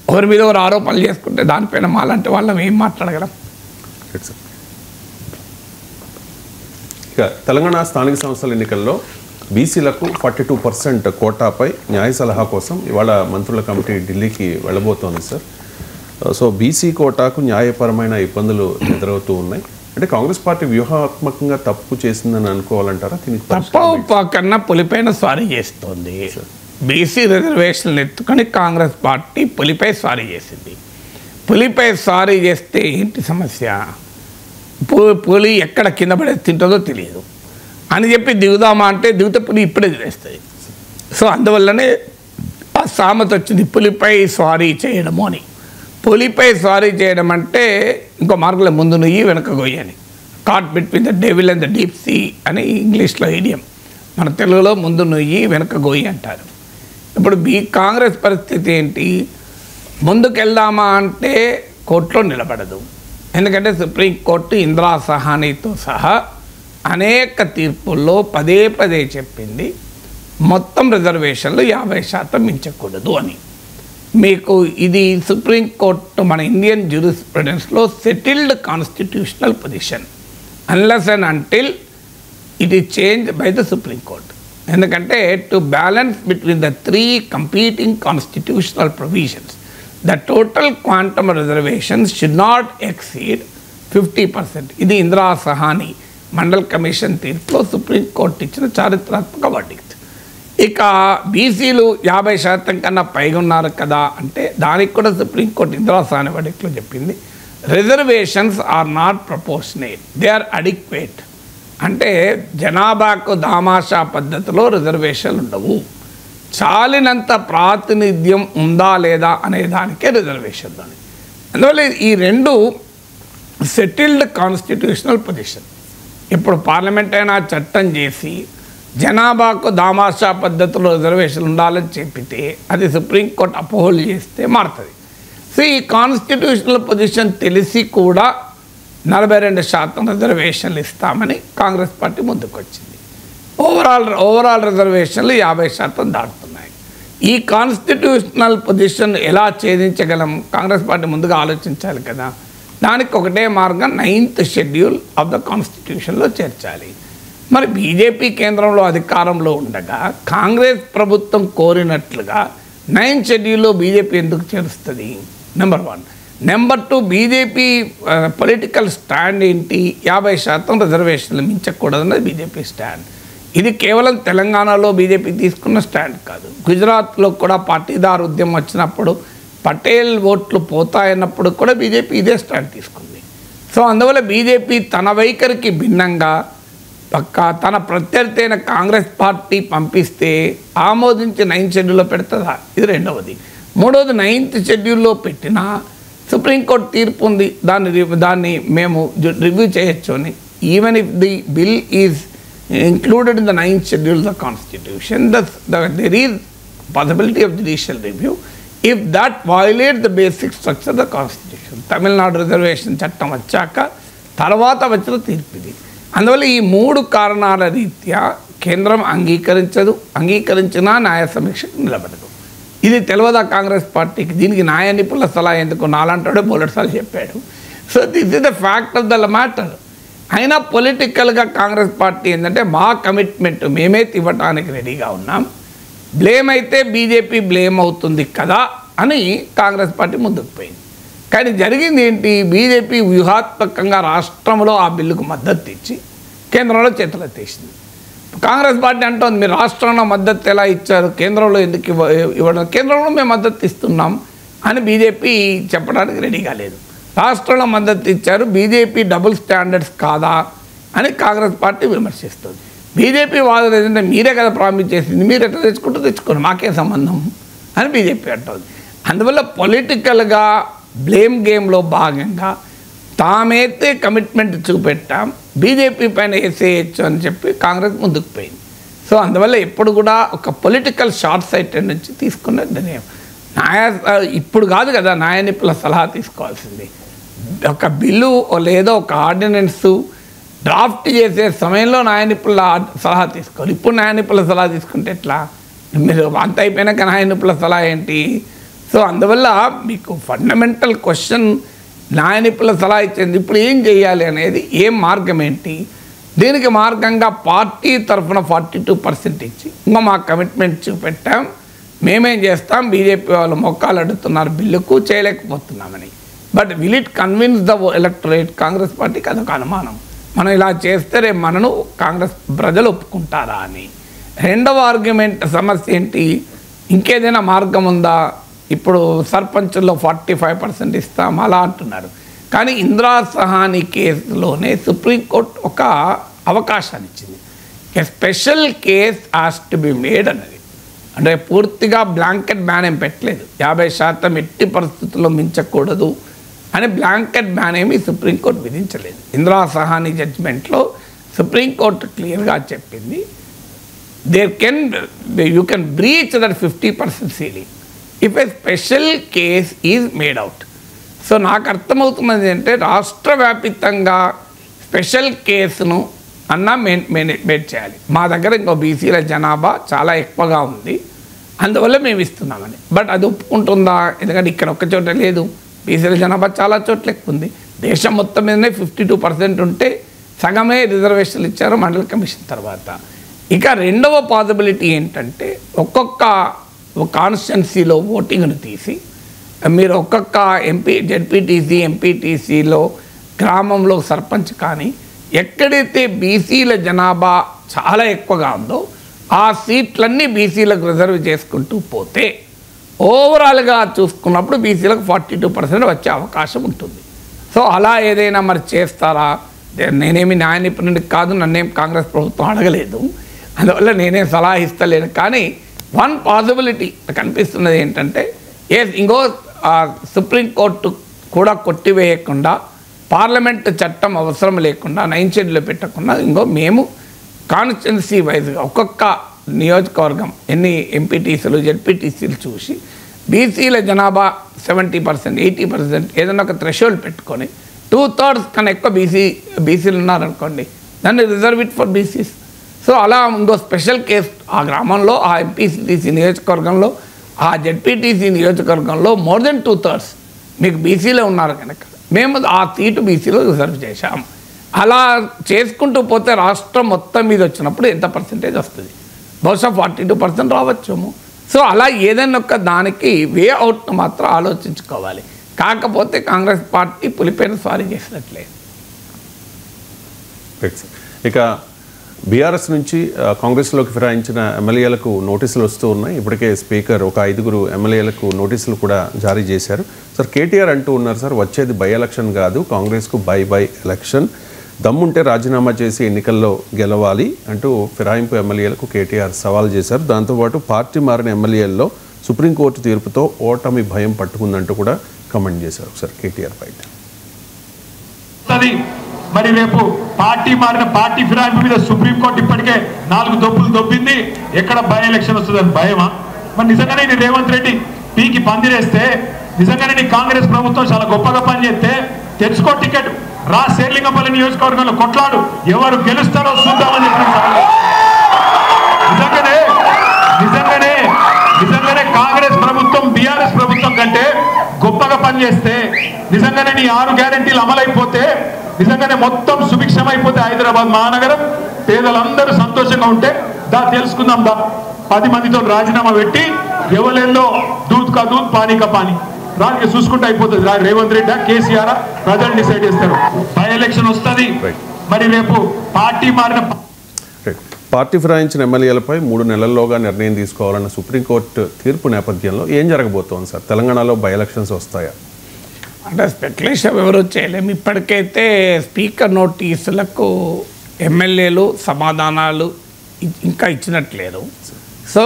ఒకరి మీద ఒకరు ఆరోపణలు చేసుకుంటే దానిపైన మాలాంటి వాళ్ళం ఏం మాట్లాడగలం? ఇక తెలంగాణ స్థానిక సంస్థల ఎన్నికల్లో బీసీలకు 42% కోటాపై న్యాయ సలహా కోసం ఇవాళ మంత్రుల కమిటీ ఢిల్లీకి వెళ్ళబోతోంది సార్. సో బీసీ కోటాకు న్యాయపరమైన ఇబ్బందులు ఎదురవుతూ ఉన్నాయి. అంటే కాంగ్రెస్ పార్టీ వ్యూహాత్మకంగా తప్పు చేసిందని అనుకోవాలంటారా? తప్పు కన్నా పులిపైన స్వారీ చేస్తోంది. బీసీ రిజర్వేషన్లు ఎత్తుకొని కాంగ్రెస్ పార్టీ పులిపై స్వారీ చేసింది. పులిపై స్వారీ చేస్తే ఏంటి సమస్య? పులి ఎక్కడ కింద పడేది తింటుందో తెలియదు అని చెప్పి దిగుదామా అంటే దిగుతే పులి ఇప్పుడే తినేస్తుంది. సో అందువల్లనే ఆ సామెత వచ్చింది పులిపై స్వారీ చేయడము అని. పులిపై స్వారీ చేయడం అంటే ఇంకో మార్గంలో ముందు నుయ్యి వెనక గొయ్యని, caught between the devil and the deep sea అని ఇంగ్లీష్లో ఇడియం. మన తెలుగులో ముందు నుయ్యి వెనక గొయ్యి అంటారు. ఇప్పుడు కాంగ్రెస్ పరిస్థితి ఏంటి? ముందుకెళ్దామా అంటే కోర్టులో నిలబడదు. ఎందుకంటే సుప్రీంకోర్టు ఇందిరా సహానీతో సహా అనేక తీర్పుల్లో పదే పదే చెప్పింది మొత్తం రిజర్వేషన్లు 50% మించకూడదు అని. మీకు ఇది సుప్రీంకోర్టు మన ఇండియన్ జ్యూరిస్ప్రుడెన్స్లో settled constitutional position unless and until it is change by the supreme court. ఎందుకంటే to balance between the 3 competing constitutional provisions the total quantum reservations should not exceed 50%. ఇది ఇందిరా సహాని మండల్ కమిషన్ తీర్పులో సుప్రీంకోర్టు ఇచ్చిన చారిత్రాత్మక వర్డిక్ట్. ఇక బీసీలు 50% కన్నా పైగా ఉన్నారు కదా అంటే దానికి కూడా సుప్రీంకోర్టు ఇందిరా సహాని వర్డిక్ట్లో చెప్పింది reservations are not proportionate, they are adequate. అంటే జనాభాకు దామాషా పద్ధతిలో రిజర్వేషన్లు ఉండవు, చాలినంత ప్రాతినిధ్యం ఉందా లేదా అనే దానికే రిజర్వేషన్లు. అందువల్ల ఈ రెండు సెటిల్డ్ కాన్స్టిట్యూషనల్ పొజిషన్. ఇప్పుడు పార్లమెంట్ అయినా చట్టం చేసి జనాభాకు దామాషా పద్ధతిలో రిజర్వేషన్లు ఉండాలని చెప్పితే అది సుప్రీంకోర్టు అపోహోల్డ్ చేస్తే మారుతుంది. సో ఈ కాన్స్టిట్యూషనల్ పొజిషన్ తెలిసి కూడా 42% రిజర్వేషన్లు ఇస్తామని కాంగ్రెస్ పార్టీ ముందుకు వచ్చింది. ఓవరాల్ రిజర్వేషన్లు 50% దాటుతున్నాయి. ఈ కాన్స్టిట్యూషనల్ పొజిషన్ ఎలా ఛేదించగలం? కాంగ్రెస్ పార్టీ ముందుగా ఆలోచించాలి కదా. దానికి ఒకటే మార్గం 9th షెడ్యూల్ ఆఫ్ ద కాన్స్టిట్యూషన్లో చేర్చాలి. మరి బీజేపీ కేంద్రంలో అధికారంలో ఉండగా కాంగ్రెస్ ప్రభుత్వం కోరినట్లుగా 9th షెడ్యూల్లో బీజేపీ ఎందుకు చేరుస్తుంది? Number 1. Number 2, BJP political stand ఏంటి? 50% రిజర్వేషన్లు మించకూడదన్నది బీజేపీ స్టాండ్. ఇది కేవలం తెలంగాణలో బీజేపీ తీసుకున్న స్టాండ్ కాదు. గుజరాత్లో కూడా పాటీదార్ ఉద్యమం వచ్చినప్పుడు పటేల్ ఓట్లు పోతాయన్నప్పుడు కూడా బీజేపీ ఇదే స్టాండ్ తీసుకుంది. సో అందువల్ల బీజేపీ తన వైఖరికి భిన్నంగా తన ప్రత్యర్థి అయిన కాంగ్రెస్ పార్టీ పంపిస్తే ఆమోదించి 9th షెడ్యూల్లో పెడుతుందా? ఇది రెండవది. మూడవది 9th షెడ్యూల్లో పెట్టిన సుప్రీంకోర్టు తీర్పు ఉంది, దాన్ని మేము రివ్యూ చేయొచ్చు అని. Even if the bill is included in the 9th schedule of the constitution, there is possibility of judicial review if that violates the basic structure of the constitution. Tamil Nadu reservation చట్టం వచ్చాక తర్వాత వచ్చిన తీర్పు ఇది. అందువల్ల ఈ 3 కారణాల రీత్యా కేంద్రం అంగీకరించినా న్యాయ సమీక్షకు నిలబడదు. ఇది తెలియదా కాంగ్రెస్ పార్టీకి? దీనికి న్యాయ నిపుణుల సలహా ఎందుకు? నాలంటాడే బోలెడ్సార్లు చెప్పాడు. So this is the fact of the matter. అయినా పొలిటికల్గా కాంగ్రెస్ పార్టీ ఏంటంటే మా కమిట్మెంట్ మేమే ఇవ్వటానికి రెడీగా ఉన్నాం, బ్లేమ్ అయితే బీజేపీ బ్లేమ్ అవుతుంది కదా అని కాంగ్రెస్ పార్టీ ముందుకు పోయింది. కానీ జరిగింది ఏంటి? బీజేపీ వ్యూహాత్మకంగా రాష్ట్రంలో ఆ బిల్లుకు మద్దతు ఇచ్చి కేంద్రంలో చేతులెత్తేసింది. కాంగ్రెస్ పార్టీ అంటోంది మీరు రాష్ట్రంలో మద్దతు ఎలా ఇచ్చారు, కేంద్రంలో ఎందుకు ఇవ్వడం? కేంద్రంలో మేము మద్దతు ఇస్తున్నాం అని బీజేపీ చెప్పడానికి రెడీగా లేదు. రాష్ట్రంలో మద్దతు ఇచ్చారు, బీజేపీ డబుల్ స్టాండర్డ్స్ కాదా అని కాంగ్రెస్ పార్టీ విమర్శిస్తుంది. బీజేపీ వాదన ఏంటంటే మీరే కదా ప్రామిస్ చేసింది, మీరు ఎట్లా తెచ్చుకోండి, మాకే సంబంధం అని బీజేపీ అంటుంది. అందువల్ల పొలిటికల్గా బ్లేమ్ గేమ్లో భాగంగా తామైతే కమిట్మెంట్ చూపెట్టాం, బీజేపీ పైన వేసేయచ్చు అని చెప్పి కాంగ్రెస్ ముందుకు పోయింది. సో అందువల్ల ఎప్పుడు కూడా ఒక పొలిటికల్ షార్ట్ సైటెడ్ నుంచి తీసుకున్న నిర్ణయం. ఇప్పుడు కాదు కదా న్యాయ నిపుణుల సలహా తీసుకోవాల్సింది. ఒక బిల్లు లేదా ఒక ఆర్డినెన్స్ డ్రాఫ్ట్ చేసే సమయంలో న్యాయ నిపుణుల సలహా తీసుకోవాలి. ఇప్పుడు న్యాయ నిపుణుల సలహా తీసుకుంటే ఎట్లా? మీరు అంత అయిపోయినాక న్యాయ నిపుణుల సలహా ఏంటి? సో అందువల్ల మీకు ఫండమెంటల్ క్వశ్చన్ న్యాయ నిపుణుల సలహా ఇచ్చింది ఇప్పుడు ఏం చేయాలి అనేది, ఏం మార్గం ఏంటి? దీనికి మార్గంగా పార్టీ తరఫున 42% ఇచ్చి ఇంకా మా కమిట్మెంట్ చూపెట్టాం, మేమేం చేస్తాం, బీజేపీ వాళ్ళు మొక్కాలు అడుగుతున్నారు బిల్లుకు, చేయలేకపోతున్నామని. But will it convince the electorate? Congress పార్టీకి అదొక అనుమానం, మనం ఇలా చేస్తే రేపు మనను కాంగ్రెస్ ప్రజలు ఒప్పుకుంటారా అని. రెండవ ఆర్గ్యుమెంట్ సమస్య ఏంటి? ఇంకేదైనా మార్గం ఉందా? ఇప్పుడు సర్పంచుల్లో 45% ఇస్తాం అలా అంటున్నారు. కానీ ఇందిరా సహాని కేసులోనే సుప్రీంకోర్టు ఒక అవకాశాన్ని ఇచ్చింది. A special case has to be made అన్నది. అంటే పూర్తిగా బ్లాంకెట్ బ్యాన్ ఏం పెట్టలేదు, 50% ఎట్టి పరిస్థితుల్లో మించకూడదు అని బ్లాంకెట్ బ్యాన్ ఏమి సుప్రీంకోర్టు విధించలేదు. ఇందిరా సహాని జడ్జిమెంట్లో సుప్రీంకోర్టు క్లియర్గా చెప్పింది, you can breach that 50% ceiling if a special case is made out. So నాకు అర్థమవుతున్నది అంటే రాష్ట్ర వ్యాపితంగా స్పెషల్ కేసును అన్నా మేడ్ చేయాలి. మా దగ్గర ఇంకో బీసీల జనాభా చాలా ఎక్కువగా ఉంది, అందువల్ల మేము ఇస్తున్నామని. బట్ అది ఒప్పుకుంటుందా? ఎందుకంటే ఇక్కడ ఒక్క చోట లేదు, బీసీల జనాభా చాలా చోట్ల ఎక్కువ ఉంది. దేశం మొత్తం మీదనే 52% ఉంటే సగమే రిజర్వేషన్లు ఇచ్చారు మండల కమిషన్ తర్వాత. ఇక రెండవ పాసిబిలిటీ ఏంటంటే ఒక్కొక్క కాన్స్టిట్యున్సీలో ఓటింగ్ను తీసి మీరు ఒక్కొక్క జెడ్పీటీసీ ఎంపీటీసీలో గ్రామంలో సర్పంచ్ కానీ ఎక్కడైతే బీసీల జనాభా చాలా ఎక్కువగా ఉందో ఆ సీట్లన్నీ బీసీలకు రిజర్వ్ చేసుకుంటూ పోతే ఓవరాల్గా చూసుకున్నప్పుడు బీసీలకు 42% వచ్చే అవకాశం ఉంటుంది. సో అలా ఏదైనా మరి చేస్తారా? నేనేమి న్యాయ నిపుణుడికి కాదు, నన్నేం కాంగ్రెస్ ప్రభుత్వం అడగలేదు, అందువల్ల నేనేం సలహా ఇస్తలేను. కానీ వన్ పాసిబిలిటీ కనిపిస్తున్నది ఏంటంటే ఇంకో సుప్రీంకోర్టు కూడా కొట్టివేయకుండా పార్లమెంట్ చట్టం అవసరం లేకుండా 9 షెడ్యూల్లో పెట్టకుండా ఇంకో మేము కాన్స్టిట్యున్సీ వైజ్గా ఒక్కొక్క నియోజకవర్గం ఎన్ని ఎంపీటీసీలు జెడ్పీటీసీలు చూసి బీసీల జనాభా 70% 80% ఏదైనా ఒక థ్రెషోల్డ్ పెట్టుకొని 2/3 కన్నా ఎక్కువ బీసీలు ఉన్నారనుకోండి, దాన్ని reserve it for BCs. So అలా ఇంకో స్పెషల్ కేసు ఆ గ్రామంలో ఆ ఎంపీటీసీ నియోజకవర్గంలో ఆ జెడ్పీటీసీ నియోజకవర్గంలో మోర్ దెన్ 2/3 మీకు బీసీలో ఉన్నారు కనుక మేము ఆ సీటు బీసీలో రిజర్వ్ చేశాం. అలా చేసుకుంటూ పోతే రాష్ట్రం మొత్తం మీద వచ్చినప్పుడు ఎంత పర్సెంటేజ్ వస్తుంది? బహుశా 42% రావచ్చేమో. సో అలా ఏదైనా ఒక దానికి వే అవుట్ను మాత్రం ఆలోచించుకోవాలి. కాకపోతే కాంగ్రెస్ పార్టీ పులిపేరు స్వారీ చేసినట్లే. ఇక బీఆర్ఎస్ నుంచి కాంగ్రెస్లోకి ఫిరాయించిన ఎమ్మెల్యేలకు నోటీసులు వస్తూ ఉన్నాయి. ఇప్పటికే స్పీకర్ ఒక 5 ఎమ్మెల్యేలకు నోటీసులు కూడా జారీ చేశారు. సార్ కేటీఆర్ అంటూ ఉన్నారు, సార్ వచ్చేది బై ఎలక్షన్ కాదు, కాంగ్రెస్కు బై ఎలక్షన్, దమ్ముంటే రాజీనామా చేసి ఎన్నికల్లో గెలవాలి అంటూ ఫిరాయింపు ఎమ్మెల్యేలకు కేటీఆర్ సవాల్ చేశారు. దాంతోపాటు పార్టీ మారిన ఎమ్మెల్యేల్లో సుప్రీంకోర్టు తీర్పుతో ఓటమి భయం పట్టుకుందంటూ కూడా కమెంట్ చేశారు. సార్ కేటీఆర్ బయట మరి రేపు పార్టీ మారిన పార్టీ ఫిరాయింపు మీద సుప్రీంకోర్టు ఇప్పటికే 4 దొప్పులు దొబ్బింది. ఎక్కడ బై ఎలక్షన్ వస్తుందని భయమా? మరి నిజంగానే నీ రేవంత్ రెడ్డి పీకి పందిరేస్తే, నిజంగానే నీ కాంగ్రెస్ ప్రభుత్వం చాలా గొప్పగా పనిచేస్తే తెచ్చుకో టికెట్, రా శేర్లింగంపల్లి నియోజకవర్గంలో కొట్లాడు, ఎవరు గెలుస్తారో చూద్దామని చెప్పిన నిజంగానే కాంగ్రెస్ ప్రభుత్వం బీఆర్ఎస్ ప్రభుత్వం కంటే గొప్పగా పనిచేస్తే, నిజంగానే నీ 6 గ్యారెంటీలు అమలైపోతే, నిజంగానే మొత్తం సుభిక్షమైపోతే హైదరాబాద్ మహానగరం పేదలందరూ సంతోషంగా ఉంటే తెలుసుకుందాం. 10 మందితో రాజీనామా పెట్టి ఎవరెల్లో దూద్ కా దూద్ పానీ కా పానీ రాజకీయ చూసుకుంటే అయిపోతుంది. రేవంత్ రెడ్డి కేసీఆర్ ప్రజలు డిసైడ్ చేస్తారు. బై ఎలక్షన్ వస్తుంది. మరి రేపు పార్టీ ఫిరాయించిన ఎమ్మెల్యేలపై 3 నెలల్లోగా నిర్ణయం తీసుకోవాలన్న సుప్రీంకోర్టు తీర్పు నేపథ్యంలో ఏం జరగబోతోంది సార్? తెలంగాణలో బై ఎలక్షన్స్ వస్తాయా? అంటే స్పెక్యులేషన్ ఎవరు చేయలేము. ఇప్పటికైతే స్పీకర్ నోటీసులకు ఎమ్మెల్యేలు సమాధానాలు ఇంకా ఇచ్చినట్లేరు. సో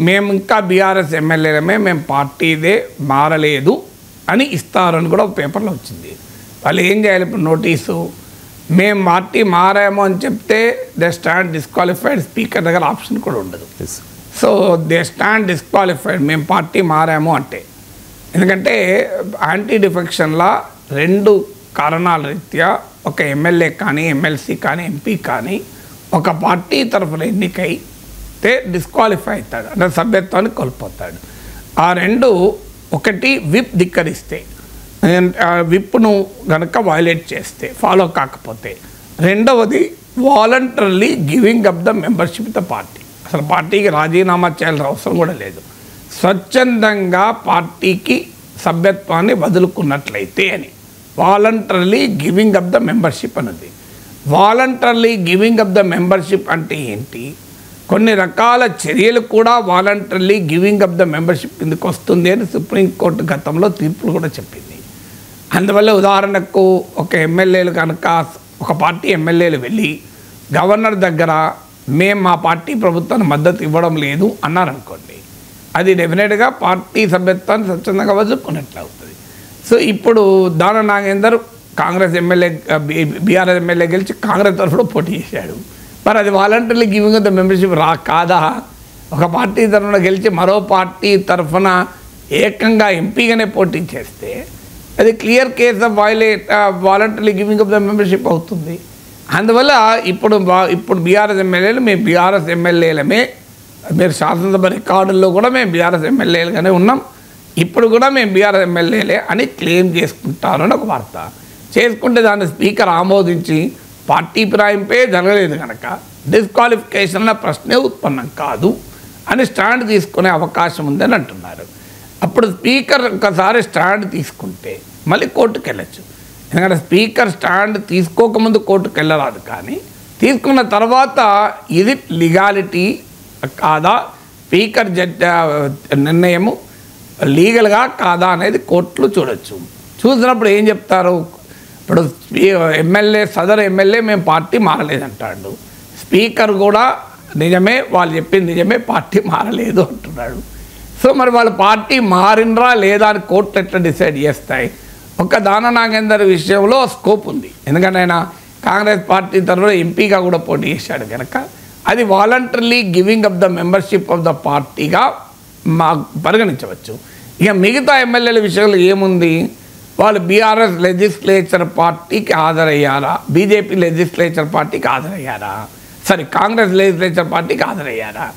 మేము ఇంకా బీఆర్ఎస్ ఎమ్మెల్యేలమే, మేము పార్టీదే మారలేదు అని ఇస్తారని కూడా ఒక పేపర్లో వచ్చింది. వాళ్ళు ఏం చేయాలి? ఇప్పుడు నోటీసు మేము పార్టీ మారాము అని చెప్తే దే స్టాండ్ డిస్క్వాలిఫైడ్. స్పీకర్ దగ్గర ఆప్షన్ కూడా ఉండదు. సో దే స్టాండ్ డిస్క్వాలిఫైడ్ మేము పార్టీ మారాము అంటే. ఎందుకంటే యాంటీ డిఫెక్షన్లా 2 కారణాల రీత్యా ఒక ఎమ్మెల్యే కానీ ఎమ్మెల్సీ కానీ ఎంపీ కానీ ఒక పార్టీ తరఫున ఎన్నికైతే డిస్క్వాలిఫై అవుతాడు, అంటే సభ్యత్వాన్ని కోల్పోతాడు. ఆ 2 ఒకటి విప్ ధిక్కరిస్తే, విప్ను కనుక వైలేట్ చేస్తే, ఫాలో కాకపోతే. రెండవది voluntarily giving up the membership the party. అసలు పార్టీకి రాజీనామా చేయాల్సిన అవసరం కూడా లేదు, స్వచ్ఛందంగా పార్టీకి సభ్యత్వాన్ని వదులుకున్నట్లయితే అని. Voluntarily giving up the membership అన్నది. Voluntarily giving up the membership అంటే ఏంటి? కొన్ని రకాల చర్యలు కూడా voluntarily giving up the membership కిందకు వస్తుంది అని సుప్రీంకోర్టు గతంలో తీర్పులు కూడా చెప్పింది. అందువల్ల ఉదాహరణకు ఒక ఎమ్మెల్యేలు కనుక ఒక పార్టీ ఎమ్మెల్యేలు వెళ్ళి గవర్నర్ దగ్గర మేము మా పార్టీ ప్రభుత్వానికి మద్దతు ఇవ్వడం లేదు అన్నారనుకోండి, అది డెఫినెట్గా పార్టీ సభ్యత్వాన్ని స్వచ్ఛందంగా వదులుకున్నట్లు అవుతుంది. సో ఇప్పుడు దాన Nagender Congress MLA BRS MLA గెలిచి కాంగ్రెస్ తరఫున పోటీ చేశాడు. మరి అది వాలంటరీ గివింగ్ ద మెంబర్షిప్ కాదా? ఒక పార్టీ తరఫున గెలిచి మరో పార్టీ తరఫున ఏకంగా ఎంపీగానే పోటీ చేస్తే అది clear case of voluntary giving of the membership అవుతుంది. అందువల్ల ఇప్పుడు బీఆర్ఎస్ ఎమ్మెల్యేలు మేము బీఆర్ఎస్ ఎమ్మెల్యేలమే, మీరు శాసనసభ రికార్డుల్లో కూడా మేము బీఆర్ఎస్ ఎమ్మెల్యేలుగానే ఉన్నాం, ఇప్పుడు కూడా మేము బీఆర్ఎస్ ఎమ్మెల్యేలే అని క్లెయిమ్ చేసుకుంటారు అని ఒక వార్త. చేసుకుంటే దాన్ని స్పీకర్ ఆమోదించి పార్టీ ఫిరాయింపే జరగలేదు కనుక డిస్క్వాలిఫికేషన్ల ప్రశ్నే ఉత్పన్నం కాదు అని స్టాండ్ తీసుకునే అవకాశం ఉందని అంటున్నారు. అప్పుడు స్పీకర్ ఒకసారి స్టాండ్ తీసుకుంటే మళ్ళీ కోర్టుకు వెళ్ళచ్చు. ఎందుకంటే స్పీకర్ స్టాండ్ తీసుకోకముందు కోర్టుకు వెళ్ళరాదు, కానీ తీసుకున్న తర్వాత ఇది లీగాలిటీ కాదా, స్పీకర్ నిర్ణయము లీగల్గా కాదా అనేది కోర్టులు చూడొచ్చు. చూసినప్పుడు ఏం చెప్తారు, ఇప్పుడు ఎమ్మెల్యే సదరు ఎమ్మెల్యే మేము పార్టీ మారలేదంటాడు, స్పీకర్ కూడా నిజమే, వాళ్ళు చెప్పింది నిజమే, పార్టీ మారలేదు అంటున్నాడు. సో మరి వాళ్ళ పార్టీ మారినరా లేదా అని కోర్టులు ఎట్లా డిసైడ్ చేస్తాయి? ఒక దాన నాగేందర్ విషయంలో స్కోప్ ఉంది, ఎందుకంటే ఆయన కాంగ్రెస్ పార్టీ తరఫున ఎంపీగా కూడా పోటీ చేశాడు కనుక అది voluntary giving of the membership of the పార్టీగా పరిగణించవచ్చు. ఇక మిగతా ఎమ్మెల్యేల విషయంలో ఏముంది, వాళ్ళు బీఆర్ఎస్ లెజిస్లేచర్ పార్టీకి హాజరయ్యారా, బీజేపీ లెజిస్లేచర్ పార్టీకి హాజరయ్యారా, కాంగ్రెస్ లెజిస్లేచర్ పార్టీకి హాజరయ్యారా?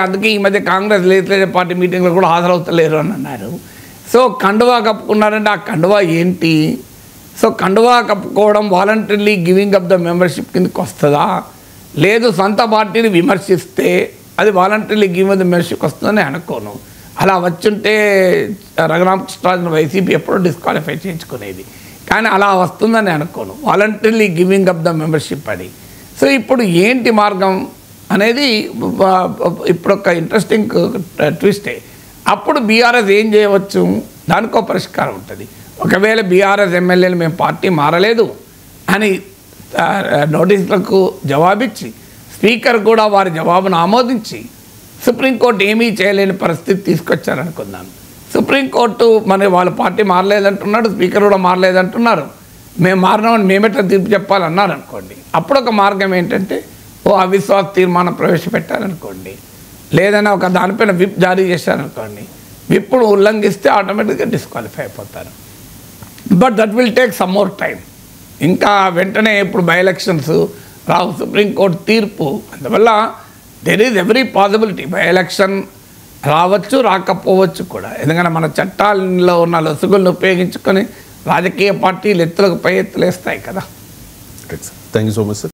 అందుకే ఈ మధ్య కాంగ్రెస్ లెజిస్లేచర్ పార్టీ మీటింగ్లో కూడా హాజరవుతలేరు అని అన్నారు. సో కండువా కప్పుకున్నారంటే ఆ కండువా ఏంటి? సో కండువా కప్పుకోవడం voluntary giving of the membership కిందకి వస్తుందా? లేదు సొంత పార్టీని విమర్శిస్తే అది voluntary giving of the membership వస్తుందని అనుకోను. అలా వచ్చుంటే రఘురామకృష్ణరాజును వైసీపీ ఎప్పుడో డిస్క్వాలిఫై చేయించుకునేది, కానీ అలా వస్తుందని అనుకోను, voluntary giving of the membership అని. సో ఇప్పుడు ఏంటి మార్గం అనేది ఇప్పుడు ఒక ఇంట్రెస్టింగ్ ట్విస్టే. అప్పుడు బీఆర్ఎస్ ఏం చేయవచ్చు, దానికో పరిష్కారం ఉంటుంది. ఒకవేళ బీఆర్ఎస్ ఎమ్మెల్యేలు మేము పార్టీ మారలేదు అని నోటీసులకు జవాబిచ్చి స్పీకర్ కూడా వారి జవాబును ఆమోదించి సుప్రీంకోర్టు ఏమీ చేయలేని పరిస్థితి తీసుకొచ్చారనుకుందాం. సుప్రీంకోర్టు మరి వాళ్ళ పార్టీ మారలేదంటున్నాడు, స్పీకర్ కూడా మారలేదంటున్నారు, మేము మారినామని మేమెట్లా తీర్పు చెప్పాలన్నారు అనుకోండి. అప్పుడు ఒక మార్గం ఏంటంటే అవిశ్వాస తీర్మానం ప్రవేశపెట్టారనుకోండి, లేదన్నా ఒక దానిపైన విప్ జారీ చేశారనుకోండి, విప్ను ఉల్లంఘిస్తే ఆటోమేటిక్గా డిస్క్వాలిఫై అయిపోతారు. But that will take some more time. ఇంకా వెంటనే ఇప్పుడు బై ఎలక్షన్స్ రావు, సుప్రీంకోర్టు తీర్పు, అందువల్ల there is every possibility by election రావచ్చు, రాకపోవచ్చు కూడా. ఎందుకంటే మన చట్టాల్లో ఉన్న లొసుగులను ఉపయోగించుకొని రాజకీయ పార్టీలు ఎత్తులకు పై ఎత్తులేస్తాయి కదా. Thank you so much sir.